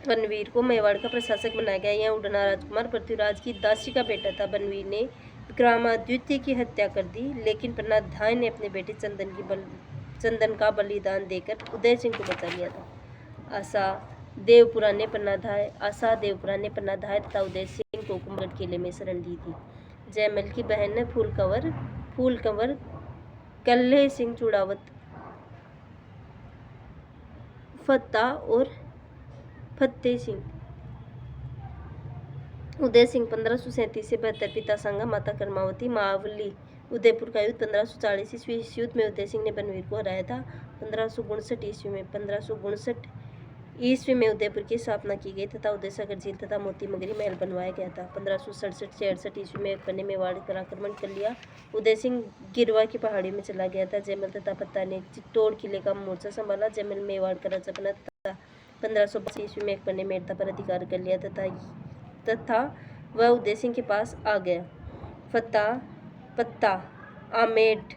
बनवीर को मेवाड़ का प्रशासक बनाया गया। यह उडना राजकुमार पृथ्वीराज की दासी का बेटा था। बनवीर ने विक्रमादित्य की हत्या कर दी, लेकिन पन्नाधाय ने अपने बेटे चंदन का बलिदान देकर उदय सिंह को बचा लिया था। आशा देवपुरा ने पन्नाधाय तथा उदय सिंह को कुंभगढ़ किले में शरण दी थी। जयमल की बहन फूलकंवर कल्ले सिंह चुड़ावत, फत्ता और फतेह सिंह। उदय सिंह 1537 से 72, पिता सांगा, माता कर्मावती, मावली। उदयपुर का युद्ध 1540 ईस्वी। इस युद्ध में उदय सिंह ने बनवीर को हराया था। 1559 ईस्वी में उदयपुर की स्थापना की गई तथा उदय सागर झील तथा मोती मगरी महल बनवाया गया था। 1567 ईस्वी में अकबर ने मेवाड़ पर आक्रमण कर लिया। उदय सिंह गिरवा की पहाड़ी में चला गया था। जयमल तथा फत्ता ने चित्तौड़ किले का मोर्चा संभाला। जयमल मेवाड़ का राजा बना था। 1582 ईस्वी में अकबर ने मेड़ता पर अधिकार कर लिया तथा वह उदय सिंह के पास आ गया। पत्ता आमेट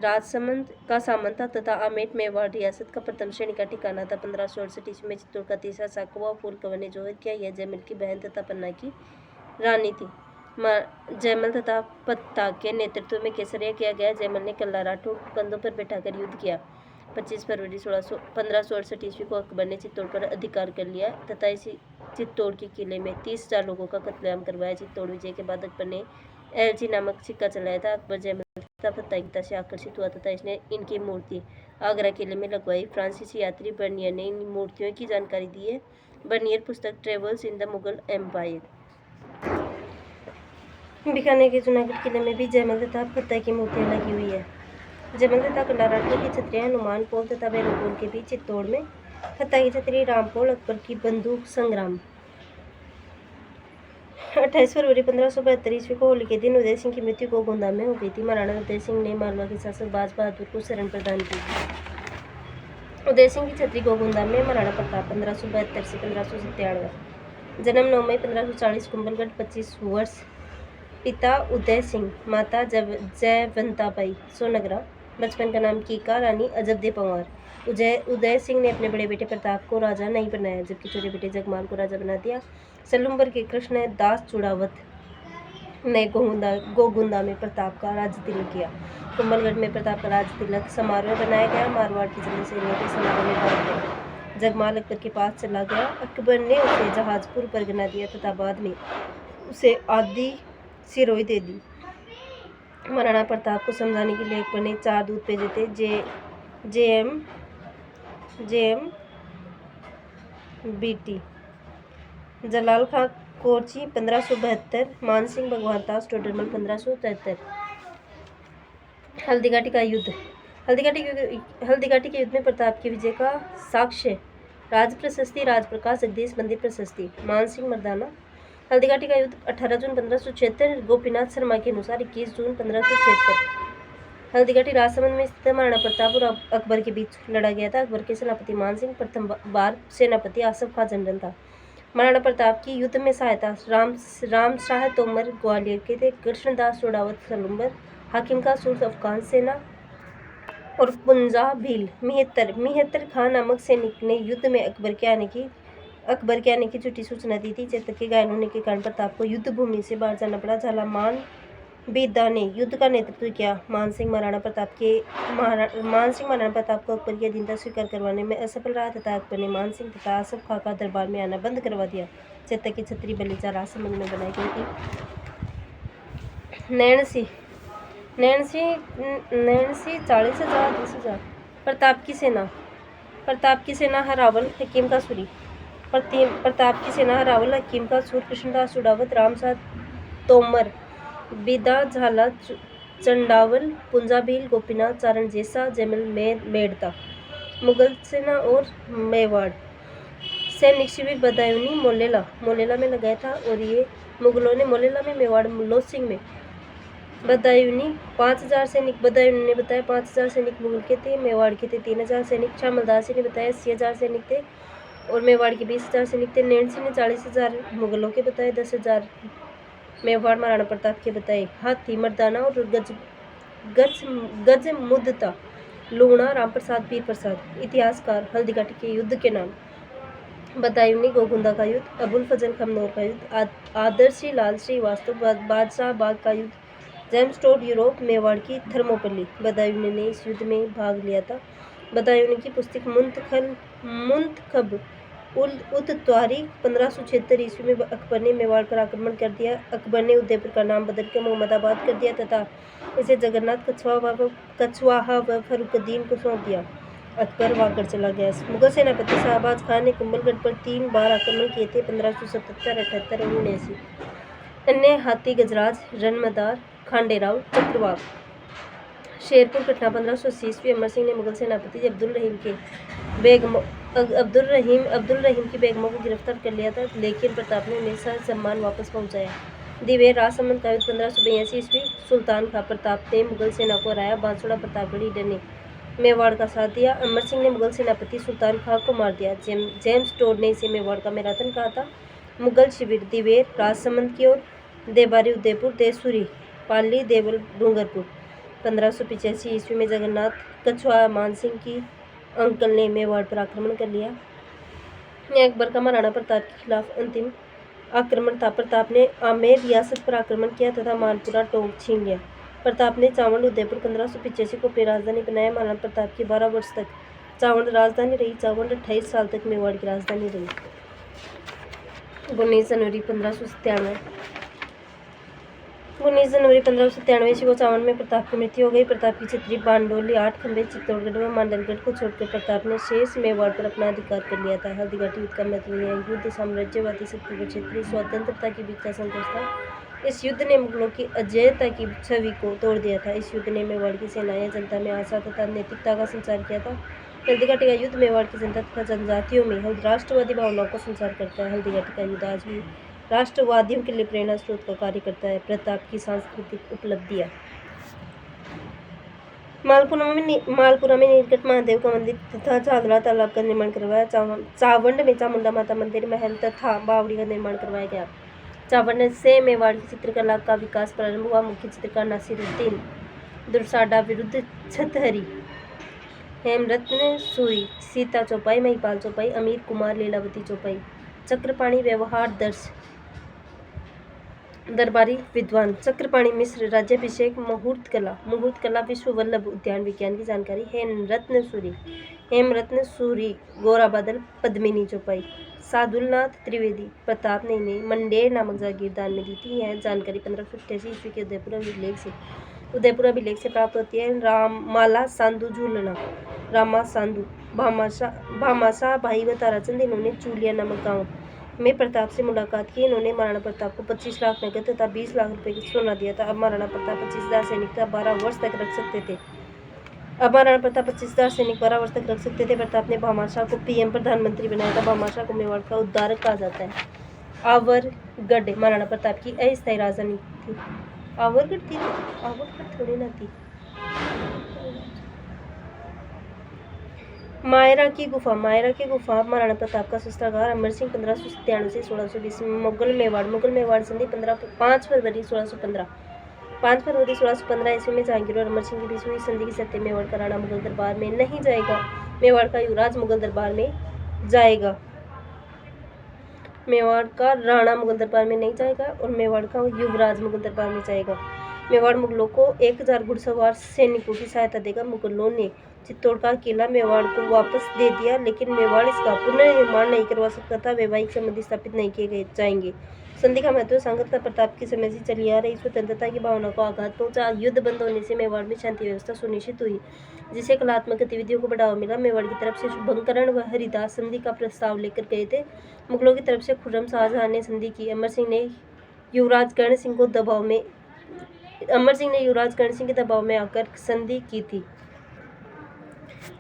राजसमंद का सामंत था तथा आमेट मेवाड़ रियासत का प्रथम श्रेणी का ठिकाना था। 1568 ईस्वी में चित्तौड़ का तीसरा शासक हुआ। फूलकंवर ने जोहर किया। यह जयमल की बहन तथा पन्ना की रानी थी। जयमल तथा पत्ता के नेतृत्व में केसरिया किया गया। जयमल ने कल्ला राठौड़ को कंधों पर बैठाकर युद्ध किया। 25 फरवरी 1568 ईस्वी को अकबर ने चित्तौड़ पर अधिकार कर लिया तथा इसी चित्तौड़ के किले में 30,000 लोगों का कत्लेआम करवाया। चित्तौड़ विजय के बाद अकबर ने एलजी नामक सिक्का चलाया था। अकबर जयमल तथा फत्ता से आकर्षित हुआ तथा इसने इनकी मूर्ति आगरा किले में लगवाई। फ्रांसीसी यात्री बर्नियर ने इन मूर्तियों की जानकारी दी है। बर्नियर पुस्तक travels in the Mughal Empire. Bikaner के जूनागढ़ किले में भी जयमल तथा फत्ता की मूर्तियां लगी हुई है। जयमल तथा कल्ला राठौड़ की छत्रियां हनुमान पोल तथा भैरवपोल के बीच चित्तौड़ में। फत्ता की छतरी रामपोल। अकबर की बंदूक संग्राम। 28 फरवरी 1572 ईस्वी को होली के दिन उदय सिंह की मृत्यु गोगोंदा में हो गई थी। महाराणा उदय सिंह ने मालवा के शासक बाज बहादुर को शरण प्रदान की। उदय सिंह की छतरी गोगोंदा में। महाराणा प्रताप 1572 से 1597। जन्म 9 मई 1540, कुंभलगढ़, 25 वर्ष। पिता उदय सिंह, माता जयवंताबाई सोनगरा। बचपन का नाम कीका, रानी अजबदे पंवार। उदय सिंह ने अपने बड़े बेटे प्रताप को राजा नहीं बनाया, जबकि छोटे बेटे जगमाल को राजा बना दिया। सलूम्बर के कृष्ण दास चुड़ावत ने गोगुंदा में प्रताप का राज तिलक किया। कुंभलगढ़ में प्रताप का राज तिलक समारोह बनाया गया। मारवाड़ की जंग सैनियों के समारोह में भाग लिया। जगमाल अकबर के पास चला गया। अकबर ने उसे जहाजपुर परगना दिया तथा बाद में उसे आदि सिरोही दे दी। महाराणा प्रताप को समझाने के लिए अकबर ने 4 दूत भेजे थे। JM BT। जलाल खां कोरची 1572, मानसिंह भगवानदास टोडरमल 1573। हल्दीघाटी का युद्ध। हल्दीघाटी के युद्ध में प्रताप की विजय का साक्ष्य। राज प्रशस्ति, राजप्रकाश, जगदीश मंदिर प्रशस्ति। मानसिंह मर्दाना। हल्दीघाटी का युद्ध 18 जून 1576, गोपीनाथ शर्मा के अनुसार 21 जून 1576। हल्दीघाटी राजसमंद में स्थित महाराणा प्रताप और अकबर के बीच लड़ा गया था। अकबर के सेनापति मानसिंह प्रथम बार सेनापति आसफ खां जनरल था। महाराणा प्रताप की युद्ध में सहायता राम शाह तोमर ग्वालियर के थे। कृष्णदास रोडावत सलुम्बर, हाकिम का सूर अफगान सेना और पुंजा भील। मिहत्तर खान नामक सैनिक ने युद्ध में अकबर के आने की झूठी सूचना दी थी। चेतक के घायल होने के कारण प्रताप को युद्ध भूमि से बाहर जाना पड़ा। झालामान बेदा ने युद्ध का नेतृत्व किया। मानसिंह महाराणा प्रताप को अकबर की अधीनता स्वीकार करवाने में असफल रहा तथा अकबर ने मानसिंह तथा आसफ खां का दरबार में आना बंद करवा दिया। चेतक की छतरी बलीचा राजसमंद में बनाई गई थी। नैणसी 40,000 20,000। प्रताप की सेना हरावल, हकीम का सूरी। प्रताप की सेना हरावल, हकीम का सूर, कृष्णदास रुडावत, रामशाह तोमर, बिदा झाला चंडावल, पुंजा भील, गोपीनाथ चारण जैसा, जैमल मेड़ता। मुगल सेना और मेवाड़। सैनिक शिविर बदायूनी मोलेला में लगाया था और ये मुगलों ने मोलेला में, मेवाड़ लोसिंग में। बदायूनी 5,000 सैनिक। बदायूनी ने बताया 5,000 सैनिक मुगल के थे, मेवाड़ के थे 3,000 सैनिक। शामलदासी ने बताया 80,000 सैनिक थे और मेवाड़ के 20,000 सैनिक थे। नैणसी ने 40,000 मुगलों के बताए, 10,000 मेवाड़ महाराणा प्रताप के बताए। हाथी मर्दाना और गज मुद्दता। लूणा रामप्रसाद वीर प्रसाद। इतिहासकार। हल्दीघाटी के युद्ध के नाम। बदायूनी गोगुंदा का युद्ध, अबुल फजल खमनोर का युद्ध, आदर्शी लाल श्रीवास्तव बादशाह बाग का युद्ध, जेम्स टोड यूरोप, मेवाड़ की थर्मोपल्ली। बदायूनी ने इस युद्ध में भाग लिया था। बदायूनी की पुस्तक मुंतखब उत त्वारी 1576 ईस्वी में अकबर ने मेवाड़ पर आक्रमण कर दिया। अकबर ने उदयपुर का नाम बदलकर मोहम्मदाबाद कर दिया तथा इसे जगन्नाथ कछवाहा व फरुखुद्दीन को सौंप दिया। अकबर वागड़ चला गया। मुगल सेनापति शाहबाज खान ने कुंभलगढ़ पर 3 बार आक्रमण किए थे, 1577, 78 और 79। अन्य हाथी गजराज, रणमदार, खांडेराव, चक्रवाक। शेरपुर घटना 1580 ईस्वी। अमर सिंह ने मुगल सेनापति अब्दुल रहीम की बेगमों को गिरफ्तार कर लिया था, लेकिन प्रताप ने उन्हें सम्मान वापस पहुंचाया। दिवेर राजसमंद का युद्ध 1582 ईस्वी। सुल्तान खां प्रताप ने मुगल सेना को हराया। बांसुड़ा प्रतापगढ़ लीडर ने मेवाड़ का साथ दिया। अमर सिंह ने मुगल सेनापति सुल्तान खां को मार दिया। जेम्स टोड ने इसे मेवाड़ का मैराथन कहा था। मुगल शिविर दिवेर राजसमंद की ओर, देबारी उदयपुर, देसूरी पाली, देवल डूंगरपुर। 1585 ईस्वी में जगन्नाथ कछवाहा मानसिंह की अंकल ने मेवाड़ पर आक्रमण कर लिया। यह अकबर का महाराणा प्रताप के खिलाफ अंतिम आक्रमण था। प्रताप ने आमेर रियासत पर आक्रमण किया तथा मानपुरा टोंक छीन लिया। प्रताप ने चावंड उदयपुर 1585 को अपनी राजधानी बनाया। महाराणा प्रताप की 12 वर्ष तक चावंड राजधानी रही। चावंड 28 साल तक मेवाड़ की राजधानी रही। 19 जनवरी 1593 ईस्वी को चावंड में प्रताप की मृत्यु हो गई। प्रताप की छतरी बांडोली, 8 खंबे, चित्तौड़गढ़ व मांडलगढ़ को छोड़कर प्रताप ने शेष मेवाड़ पर अपना अधिकार कर लिया था। हल्दीघाटी युद्ध का महत्व यह युद्ध साम्राज्यवादी शक्ति व क्षेत्रीय स्वतंत्रता के बीच का संघर्ष था। इस युद्ध ने मुगलों की अजेयता की छवि को तोड़ दिया था। इस युद्ध ने मेवाड़ की सेनाएं जनता में आशा तथा नैतिकता का संचार किया था। हल्दीघाटी का युद्ध मेवाड़ की जनता तथा जनजातियों में राष्ट्रवादी भावनाओं का संचार करता है। हल्दीघाटी का युद्ध आज भी राष्ट्रवादियों के लिए प्रेरणा स्रोत का कार्य करता है। प्रताप की सांस्कृतिक उपलब्धियां। मालपुरा में नीलकंठ महादेव का मंदिर तथा झागरा तालाब का निर्माण करवाया। चावंड में चामुंडा माता मंदिर, महल तथा बावड़ी का निर्माण करवाया गया। चावंड से मेवाड़ की चित्रकला का विकास प्रारंभ हुआ। मुख्य चित्रकार नासिरुद्दीन दुर्साडा विरुद्ध छतहरी, हेमरत्न सूरी, सीता चौपाई, महिपाल चौपाई, अमीर कुमार, लीलावती चौपाई। चक्रपाणी व्यवहार दर्श, दरबारी विद्वान। चक्रपाणी मिस्र, राज्याभिषेक, मुहूर्त कला, विश्व वल्लभ उद्यान, विज्ञान की जानकारी। हेमरत्न सूरी, गोरा बादल, पद्मिनी चौपाई। सादुलनाथ त्रिवेदी, प्रताप ने इन्हें मंडेर नामक जागीर दान में दी थी। यह जानकारी 1588 ईस्वी के उदयपुर अभिलेख से प्राप्त होती है। माला सांधु झूलना, रामा सांधु, भामाशाह भाई व ताराचंद, इन्होंने चूलिया नामक गांव में प्रताप से मुलाकात की। इन्होंने महाराणा प्रताप को 25 लाख नकद तथा 20 लाख रुपए की सोना दिया था। अब महाराणा प्रताप 25,000 सैनिक था 12 वर्ष तक रख सकते थे। रख सकते थे। प्रताप ने बहामन शाह को पीएम प्रधानमंत्री बनाया था। बहामन शाह को मेवाड़ का उद्धारक कहा जाता है। आवरगढ़ महाराणा प्रताप की अस्थायी राजधानी थी। आवरगढ़ थी, आवरगढ़ थोड़ी ना थी। मायरा की गुफा महाराणा प्रताप का शस्त्रागार। अमर सिंह 1597 से 1620 में। मुगल मेवाड़ संधि 5 फरवरी 1615 ईस्वी में जहांगीर और अमर सिंह के बीच हुई संधि की शर्तें। मेवाड़ का राणा मुगल दरबार में नहीं जाएगा। मेवाड़ का युवराज मुगल दरबार में जाएगा। मेवाड़ का राणा मुगल दरबार में नहीं जाएगा और मेवाड़ का युवराज मुगल दरबार में जाएगा। मेवाड़ मुगलों को 1000 घुड़सवार सैनिकों की सहायता देगा। मुगलों ने चित्तौड़ का किला मेवाड़ को वापस दे दिया, लेकिन मेवाड़ इसका पुनर्निर्माण नहीं करवा सकता था। वैवाहिक संबंध स्थापित नहीं किए जाएंगे। संधि का महत्व संगत प्रताप के समय से चली आ रही स्वतंत्रता की भावना को आघात पहुंचा। युद्ध बंद होने से मेवाड़ में शांति व्यवस्था सुनिश्चित हुई, जिससे कलात्मक गतिविधियों को बढ़ावा मिला। मेवाड़ की तरफ से शुभंकरण व हरिदास संधि का प्रस्ताव लेकर गए थे। मुगलों की तरफ से खुर्रम शाहजहां ने संधि की। अमर सिंह ने युवराज कर्ण सिंह के दबाव में आकर संधि की थी।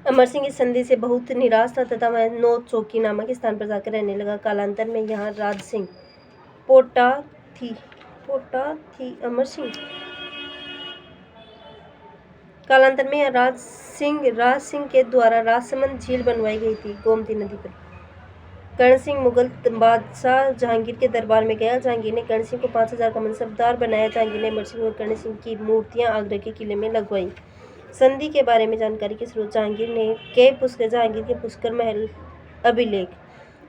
अमर सिंह इस संधि से बहुत निराश था तथा वह नौ चौकी नामक स्थान पर जाकर रहने लगा। कालांतर में यहाँ राज सिंह पोटा थी अमर सिंह। कालांतर में राज सिंह के द्वारा राजसमंद झील बनवाई गई थी गोमती नदी पर। कर्ण सिंह मुगल बादशाह जहांगीर के दरबार में गया। जहांगीर ने कर्ण सिंह को 5000 का मनसबदार बनाया। जहांगीर ने अमर सिंह और कर्ण सिंह की मूर्तियां आगरा के किले में लगवाई। संधि के बारे में जानकारी के स्रोत जहांगीर के पुष्कर महल अभिलेख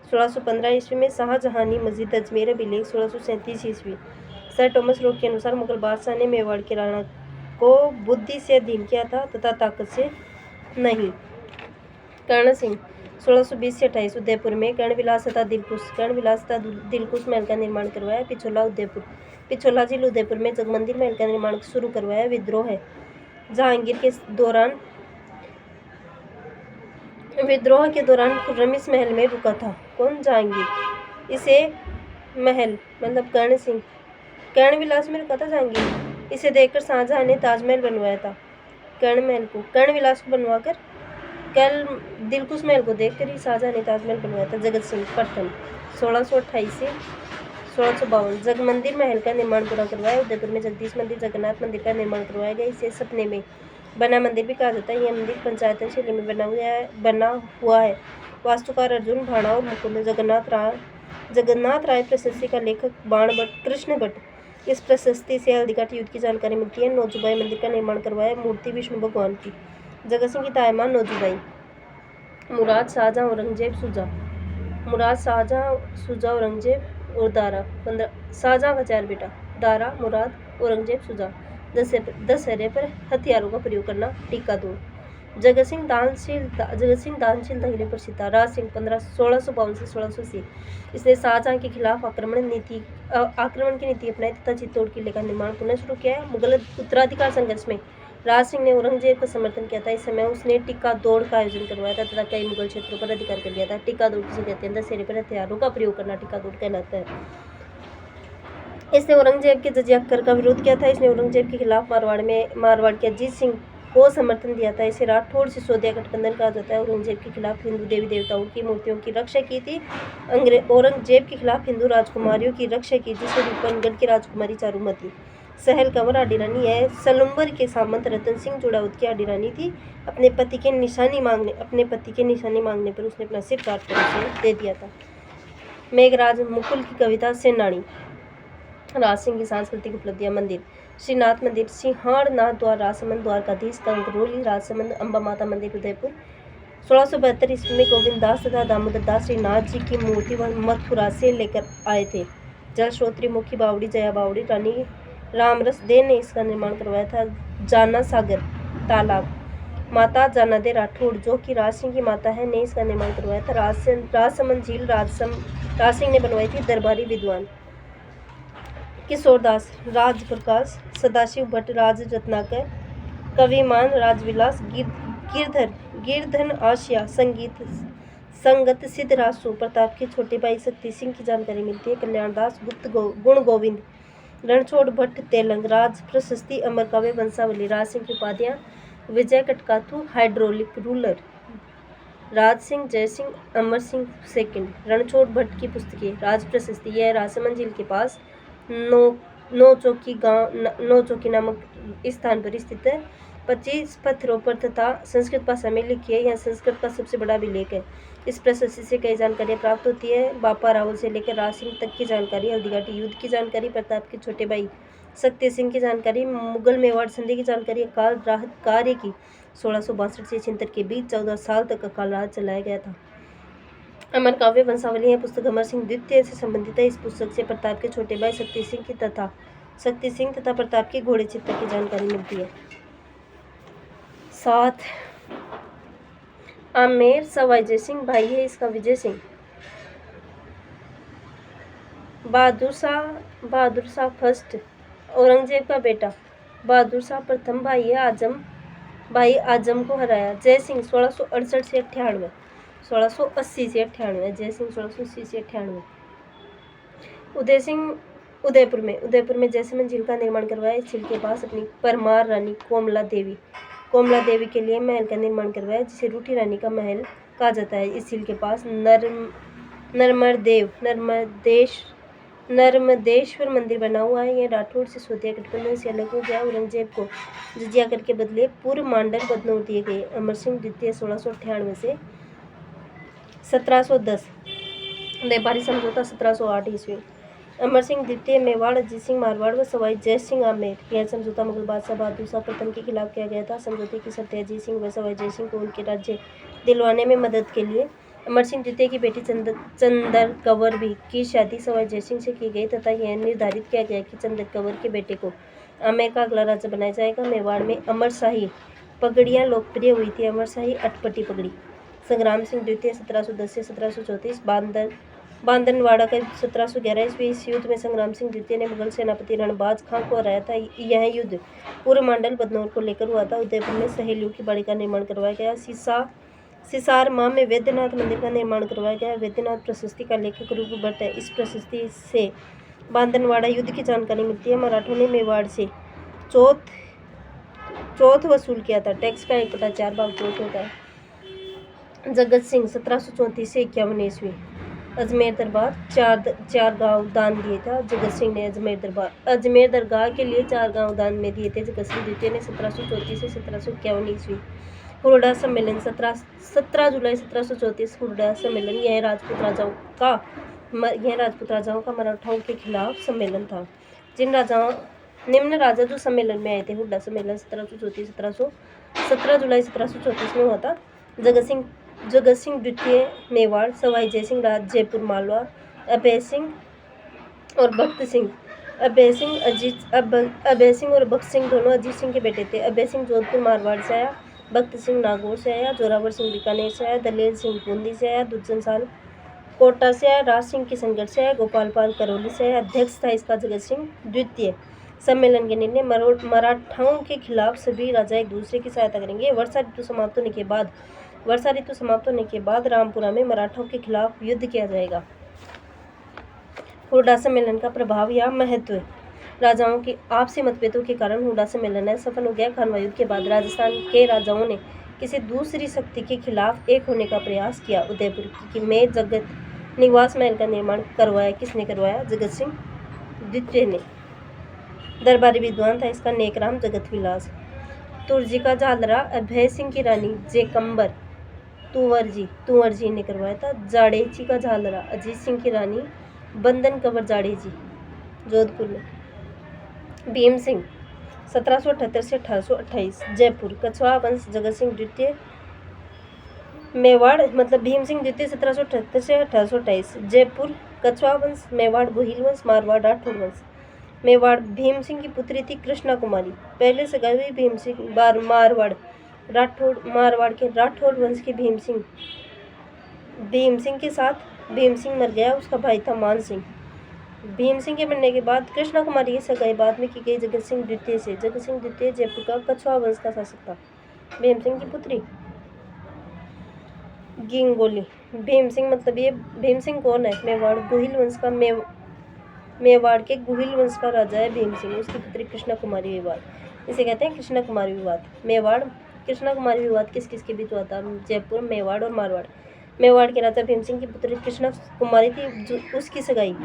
1615 ईस्वी में। शाहजहानी मस्जिद अजमेर अभिलेख 1637 ईस्वी। सर थॉमस रोक के अनुसार मुगल बादशाह ने मेवाड़ के राणा को बुद्धि से अधीन किया था तथा ताकत से नहीं। कर्ण सिंह 1620 से 28 उदयपुर में कर्णविलास तथा दिलकुश महल का निर्माण करवाया। पिछोला झील उदयपुर में जगमंदिर महल का निर्माण शुरू करवाया। विद्रोह के दौरान खुर्रम इस महल में रुका था। कौन? जहांगीर। इसे महल मतलब कर्ण सिंह कर्णविलास में रुका था जहांगीर। इसे देखकर शाहजहां ने ताजमहल बनवाया था। कर्णविलास को बनवाकर दिलकुश महल को देखकर ही शाहजहां ने ताजमहल बनवाया था। जगत सिंह प्रथम 1628 से 1652 जगमंदिर महल का निर्माण पूरा करवाया। उदयपुर में जगदीश मंदिर जगन्नाथ मंदिर का निर्माण करवाया गया। इसे सपने में बना मंदिर भी कहा जाता है। यह मंदिर पंचायतन शैली में बना हुआ है। वास्तुकार अर्जुन भाणा और मुकुंद जगन्नाथ राय प्रशस्ति का लेखक कृष्ण भट्ट। इस प्रशस्ति से हल्दीघाटी युद्ध की जानकारी मिलती है। नौजुबाई मंदिर का निर्माण करवाया। मूर्ति विष्णु भगवान की। जगत सिंह की तायमा नौजुबाई। मुराद शाहजहां शुजा औरंगजेब और दारा। शाहजहां का 4 बेटा दारा, मुराद, औरंगजेब, शुजा। दशहरे पर हथियारों का प्रयोग करना। टीका दौड़। जगत सिंह दानशील दंगले प्रसिद्ध था। राज सिंह 1652 से 1680 इसने शाहजहां के खिलाफ आक्रमण की नीति अपनाई तथा चित्तौड़ किले का निर्माण पुनः शुरू किया। मुगल उत्तराधिकार संघर्ष में राज सिंह ने औरंगजेब का समर्थन किया था। इस समय उसने टिक्का दौड़ का आयोजन करवाया था तथा कई मुगल क्षेत्रों पर अधिकार कर लिया था। टिक्का दौड़ किसे कहते हैं? दशहरे पर हथियारों का प्रयोग करना टिक्का दौड़ कहलाता है। इसने औरंगजेब के जजिया अख्तर का विरोध किया था। इसने औरंगजेब के खिलाफ मारवाड़ के अजीत सिंह को समर्थन दिया था। इसे राठौड़ सिसोदिया गठबंधन कहा जाता है। औरंगजेब के खिलाफ हिंदू देवी देवताओं की मूर्तियों की रक्षा की थी। औरंगजेब के खिलाफ हिंदू राजकुमारियों की रक्षा की, जिससे रूपनगढ़ की राजकुमारी चारुमती सहल कंवर आडी रानी है। सलुम्बर के सामंत रतन सिंह जुड़ाउत की आडी रानी थी। अपने पति के निशानी मांगने पर उसने अपना सिर काट कर उसे दे दिया था। मेघराज मुकुल की कविता सेनानी। राज सिंह की सांस्कृतिक उपलब्धियां। मंदिर श्रीनाथ मंदिर सिंहाड़नाथ द्वार राजसमंद द्वारकाधीश कंकरोली राजसमंद अम्बा माता मंदिर उदयपुर। 1672 ईस्वी में गोविंद दास तथा दामोदर दास श्रीनाथ जी की मूर्ति वह मथुरा से लेकर आए थे। जल स्रोत त्रिमुखी बावड़ी जया बावड़ी रानी रामरस दे ने इसका निर्माण करवाया था। जाना सागर तालाब माता जाना दे राठौड़ जो कि राज सिंह की माता है ने इसका निर्माण करवाया था। राजसमंद झील राज सिंह ने बनवाई थी। दरबारी विद्वान किशोरदास, राजप्रकाश, सदाशिव भट्ट, राज रत्नाकर, कविमान, राजविलास, गिरधन आशिया, संगत सिद्धरासु प्रताप के छोटे भाई शक्ति सिंह की जानकारी मिलती है। कल्याणदास गुप्त गुण गोविंद रणछोड़ भट्ट तेलंग राज प्रशस्ति अमर काव्य वंशावली राज सिंह की उपाधियां विजय कटकाथू हाइड्रोलिक रूलर राज सिंह जय सिंह अमर सिंह सेकंड रणछोड़ भट्ट की पुस्तकें राज प्रशस्ति यह राजसमंद झील के पास नौचौकी नामक स्थान पर स्थित है। 25 पत्थरों पर तथा संस्कृत भाषा में लिखी है। यह संस्कृत का सबसे बड़ा अभिलेख है। इस प्रशस्ति से कई जानकारियां प्राप्त होती है। बापा रावल से लेकर राज सिंह तक की जानकारी, हल्दीघाटी युद्ध की जानकारी, प्रताप के छोटे भाई शक्ति सिंह की जानकारी, मुगल मेवाड़ संधि की जानकारी, अकाल राहत कार्य की 1662 से 76 के बीच 14 साल तक अकाल राज चलाया गया था। अमर काव्य वंशावली यह पुस्तक अमर सिंह द्वितीय से संबंधित है। इस पुस्तक से प्रताप के छोटे भाई शक्ति सिंह तथा प्रताप के घोड़े चित्र की जानकारी मिलती है। 7 आमेर सवाई जय सिंह भाई है इसका विजय सिंह। बहादुर शाह फर्स्ट औरंगजेब का बेटा। बहादुर शाह प्रथम भाई आजम को हराया। जय सिंह 1668 से 98 1680 से 98 जय सिंह 1680 से 98। उदय सिंह उदयपुर में जैसलमेर झील का निर्माण करवाया। इस झील के पास अपनी परमार रानी कोमला देवी के लिए महल का निर्माण करवाया जिसे रूठी रानी का महल कहा जाता है। इस झील के पास नर्मदेश्वर मंदिर बना हुआ है। यह राठौड़ से सिसोदिया गठबंधन से अलग हो गया। औरंगजेब को जजिया कर के बदले पूर्व मांडल बदनौर दिए गए। अमर सिंह द्वितीय 1698 से 1710 व्यापारी समझौता 1708 ईस्वी। अमर सिंह द्वितीय मेवाड़, अजीत सिंह मारवाड़ व सवाई जय सिंह आमेर। यह समझौता मुगल बादशाह बहादुर शाह प्रथम के खिलाफ किया गया था। समझौते की शर्तें अजीत सिंह व सवाई जय सिंह को उनके राज्य दिलवाने में मदद के लिए अमर सिंह द्वितीय की बेटी चंदर कंवर भी की शादी सवाई जय सिंह से की गई तथा यह निर्धारित किया गया कि चंदर कंवर के बेटे को आमेर का अगला राजा बनाया जाएगा। मेवाड़ में अमरशाही पगड़ियाँ लोकप्रिय हुई थी। अमरशाही अटपटी पगड़ी। संग्राम सिंह द्वितीय 1710 से 1734 बांदनवाड़ा का 1711 ईस्वी। इस युद्ध में संग्राम सिंह द्वितीय ने मुगल सेनापति रणबाज खां को हराया था। यह युद्ध पूर्व मंडल बदनौर को लेकर हुआ था। उदयपुर में सहेलियों की बाड़ी का निर्माण करवाया गया। सिसार माह में वैद्यनाथ मंदिर का निर्माण करवाया गया। वैद्यनाथ प्रशस्ति का लेखक रूप भट्ट है। इस प्रशस्ति से बांदनवाड़ा युद्ध की जानकारी मिलती है। मराठों ने मेवाड़ से चौथ वसूल किया था। टैक्स का 1/4 भाग चौथ होता है। जगत सिंह 1734 से 51 ईस्वी। अजमेर दरबार 4 गांव दान दिए था जगत सिंह ने। अजमेर दरगाह के लिए 4 गांव दान में दिए थे जगत सिंह द्वितीय ने 1734 से 1751 ईस्वी। हुरडा सम्मेलन 17 जुलाई 1734 हुरडा सम्मेलन यह राजपूत राजाओं का मराठाओं के खिलाफ सम्मेलन था। निम्न राजा जो सम्मेलन में आए थे। हुरडा सम्मेलन 17 जुलाई 1734 में हुआ था। जगत सिंह द्वितीय मेवाड़, सवाई जय सिंह राज जयपुर मालवा, अभय सिंह और भक्त सिंह दोनों अजीत सिंह के बेटे थे। अभय सिंह जोधपुर मारवाड़ से आया, भक्त सिंह नागौर से आया, जोरावर सिंह बीकानेर से आया, दलेल सिंह बूंदी से आया, दुज्जन साल कोटा से आया, राज सिंह किशनगढ़ से आया, गोपाल पाल करौली से आया। अध्यक्ष था इसका जगत सिंह द्वितीय। सम्मेलन के निर्णय मराठाओं के खिलाफ सभी राजा एक दूसरे की सहायता करेंगे। वर्षा ऋतु समाप्त होने के बाद रामपुरा में मराठाओं के खिलाफ युद्ध किया जाएगा। हुरडा सम्मेलन का प्रभाव या महत्व। राजाओं के आपसी मतभेदों के कारण हुरडा सम्मेलन सफल हो गया। खानवा युद्ध के बाद राजस्थान के राजाओं ने किसी दूसरी शक्ति के खिलाफ एक होने का प्रयास किया। उदयपुर में जगत निवास महल का निर्माण करवाया। किसने करवाया? जगत सिंह द्वितीय ने। दरबारी विद्वान था इसका नेकराम जगत विलास। तुरजी का झालरा अभय सिंह की रानी जेकम्बर तुंवर जी ने करवाया था। जाड़ेची का झालरा अजीत सिंह की रानी बंदन कंवर जाड़ेजी जोधपुर में। भीम सिंह 1778 से 1828 जयपुर। कछवा वंश जगत सिंह द्वितीय मेवाड़ मतलब भीम सिंह द्वितीय 1778 से 1828 जयपुर। कछवा वंश मेवाड़ गोहिल वंश मारवाड़ राठौड़ वंश। मेवाड़ भीम सिंह की पुत्री थी कृष्णा कुमारी। पहले सगाई हुई भीम सिंह मारवाड़ के राठौड़ वंश के भीम सिंह के साथ भीम सिंह मर गया। उसका भाई था मान सिंह। भीम सिंह के मरने के बाद कृष्णा कुमारी की सगाई बाद में की गई जगत सिंह द्वितीय से। जगत सिंह द्वितीय जयपुर का कछवा वंश का शासक था। भीम सिंह की पुत्री गिंगोली भीम सिंह मतलब ये भीम सिंह कौन है? मेवाड़ गुहिल वंश का मेवाड़ के गुहिल वंश का राजा है भीम सिंह। उसकी पुत्री कृष्णा कुमारी विवाद, इसे कहते हैं कृष्णा कुमारी विवाद। मेवाड़ कृष्णा कुमारी विवाद किस किस के बीच हुआ था? जयपुर, मेवाड़ और मारवाड़। मेवाड़ के राजा भीम सिंह की पुत्री कृष्णा कुमारी थी, जो उसकी सगाई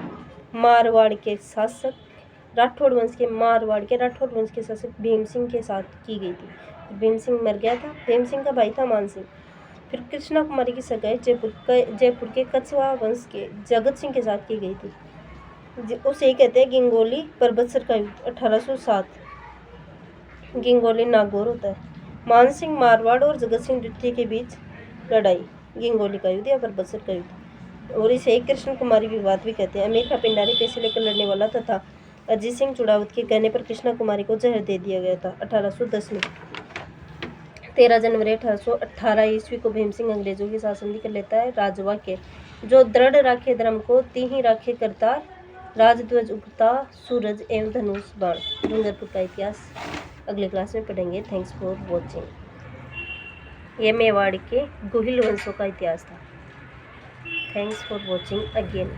मारवाड़ के शासक राठौड़ वंश के शासक भीम सिंह के साथ की गई थी। भीम सिंह मर गया था। भीम सिंह का भाई था मान सिंह। फिर कृष्णा कुमारी की सगाई जयपुर के कछवा वंश के जगत सिंह के साथ की गई थी। उसे कहते हैं गिंगोली परबतसर का युद्ध 1807। गिंगोली नागौर होता है। मान सिंह मारवाड़ और जगत सिंह द्वितीय के बीच लड़ाई, गिंगोली का युद्ध या परबतसर का युद्ध, और इसे कृष्ण कुमारी विवाद भी कहते हैं। अमीर खां पिंडारी पैसे लेकर लड़ने वाला तथा अजीत सिंह चुड़ावत के कहने पर कृष्णा कुमारी को जहर दे दिया गया था 1810 में। 13 जनवरी 1818 ईस्वी को भीम सिंह अंग्रेजों की शासन कर लेता है। राजवा के जो दृढ़ राखे धर्म को तीही राखे करतार, राजध्वज उगता सूरज एवं धनुष बाण। डूंगरपुर का इतिहास अगले क्लास में पढ़ेंगे। Thanks for watching. ये मेवाड़ के गुहिल वंशों का इतिहास था। Thanks for watching again.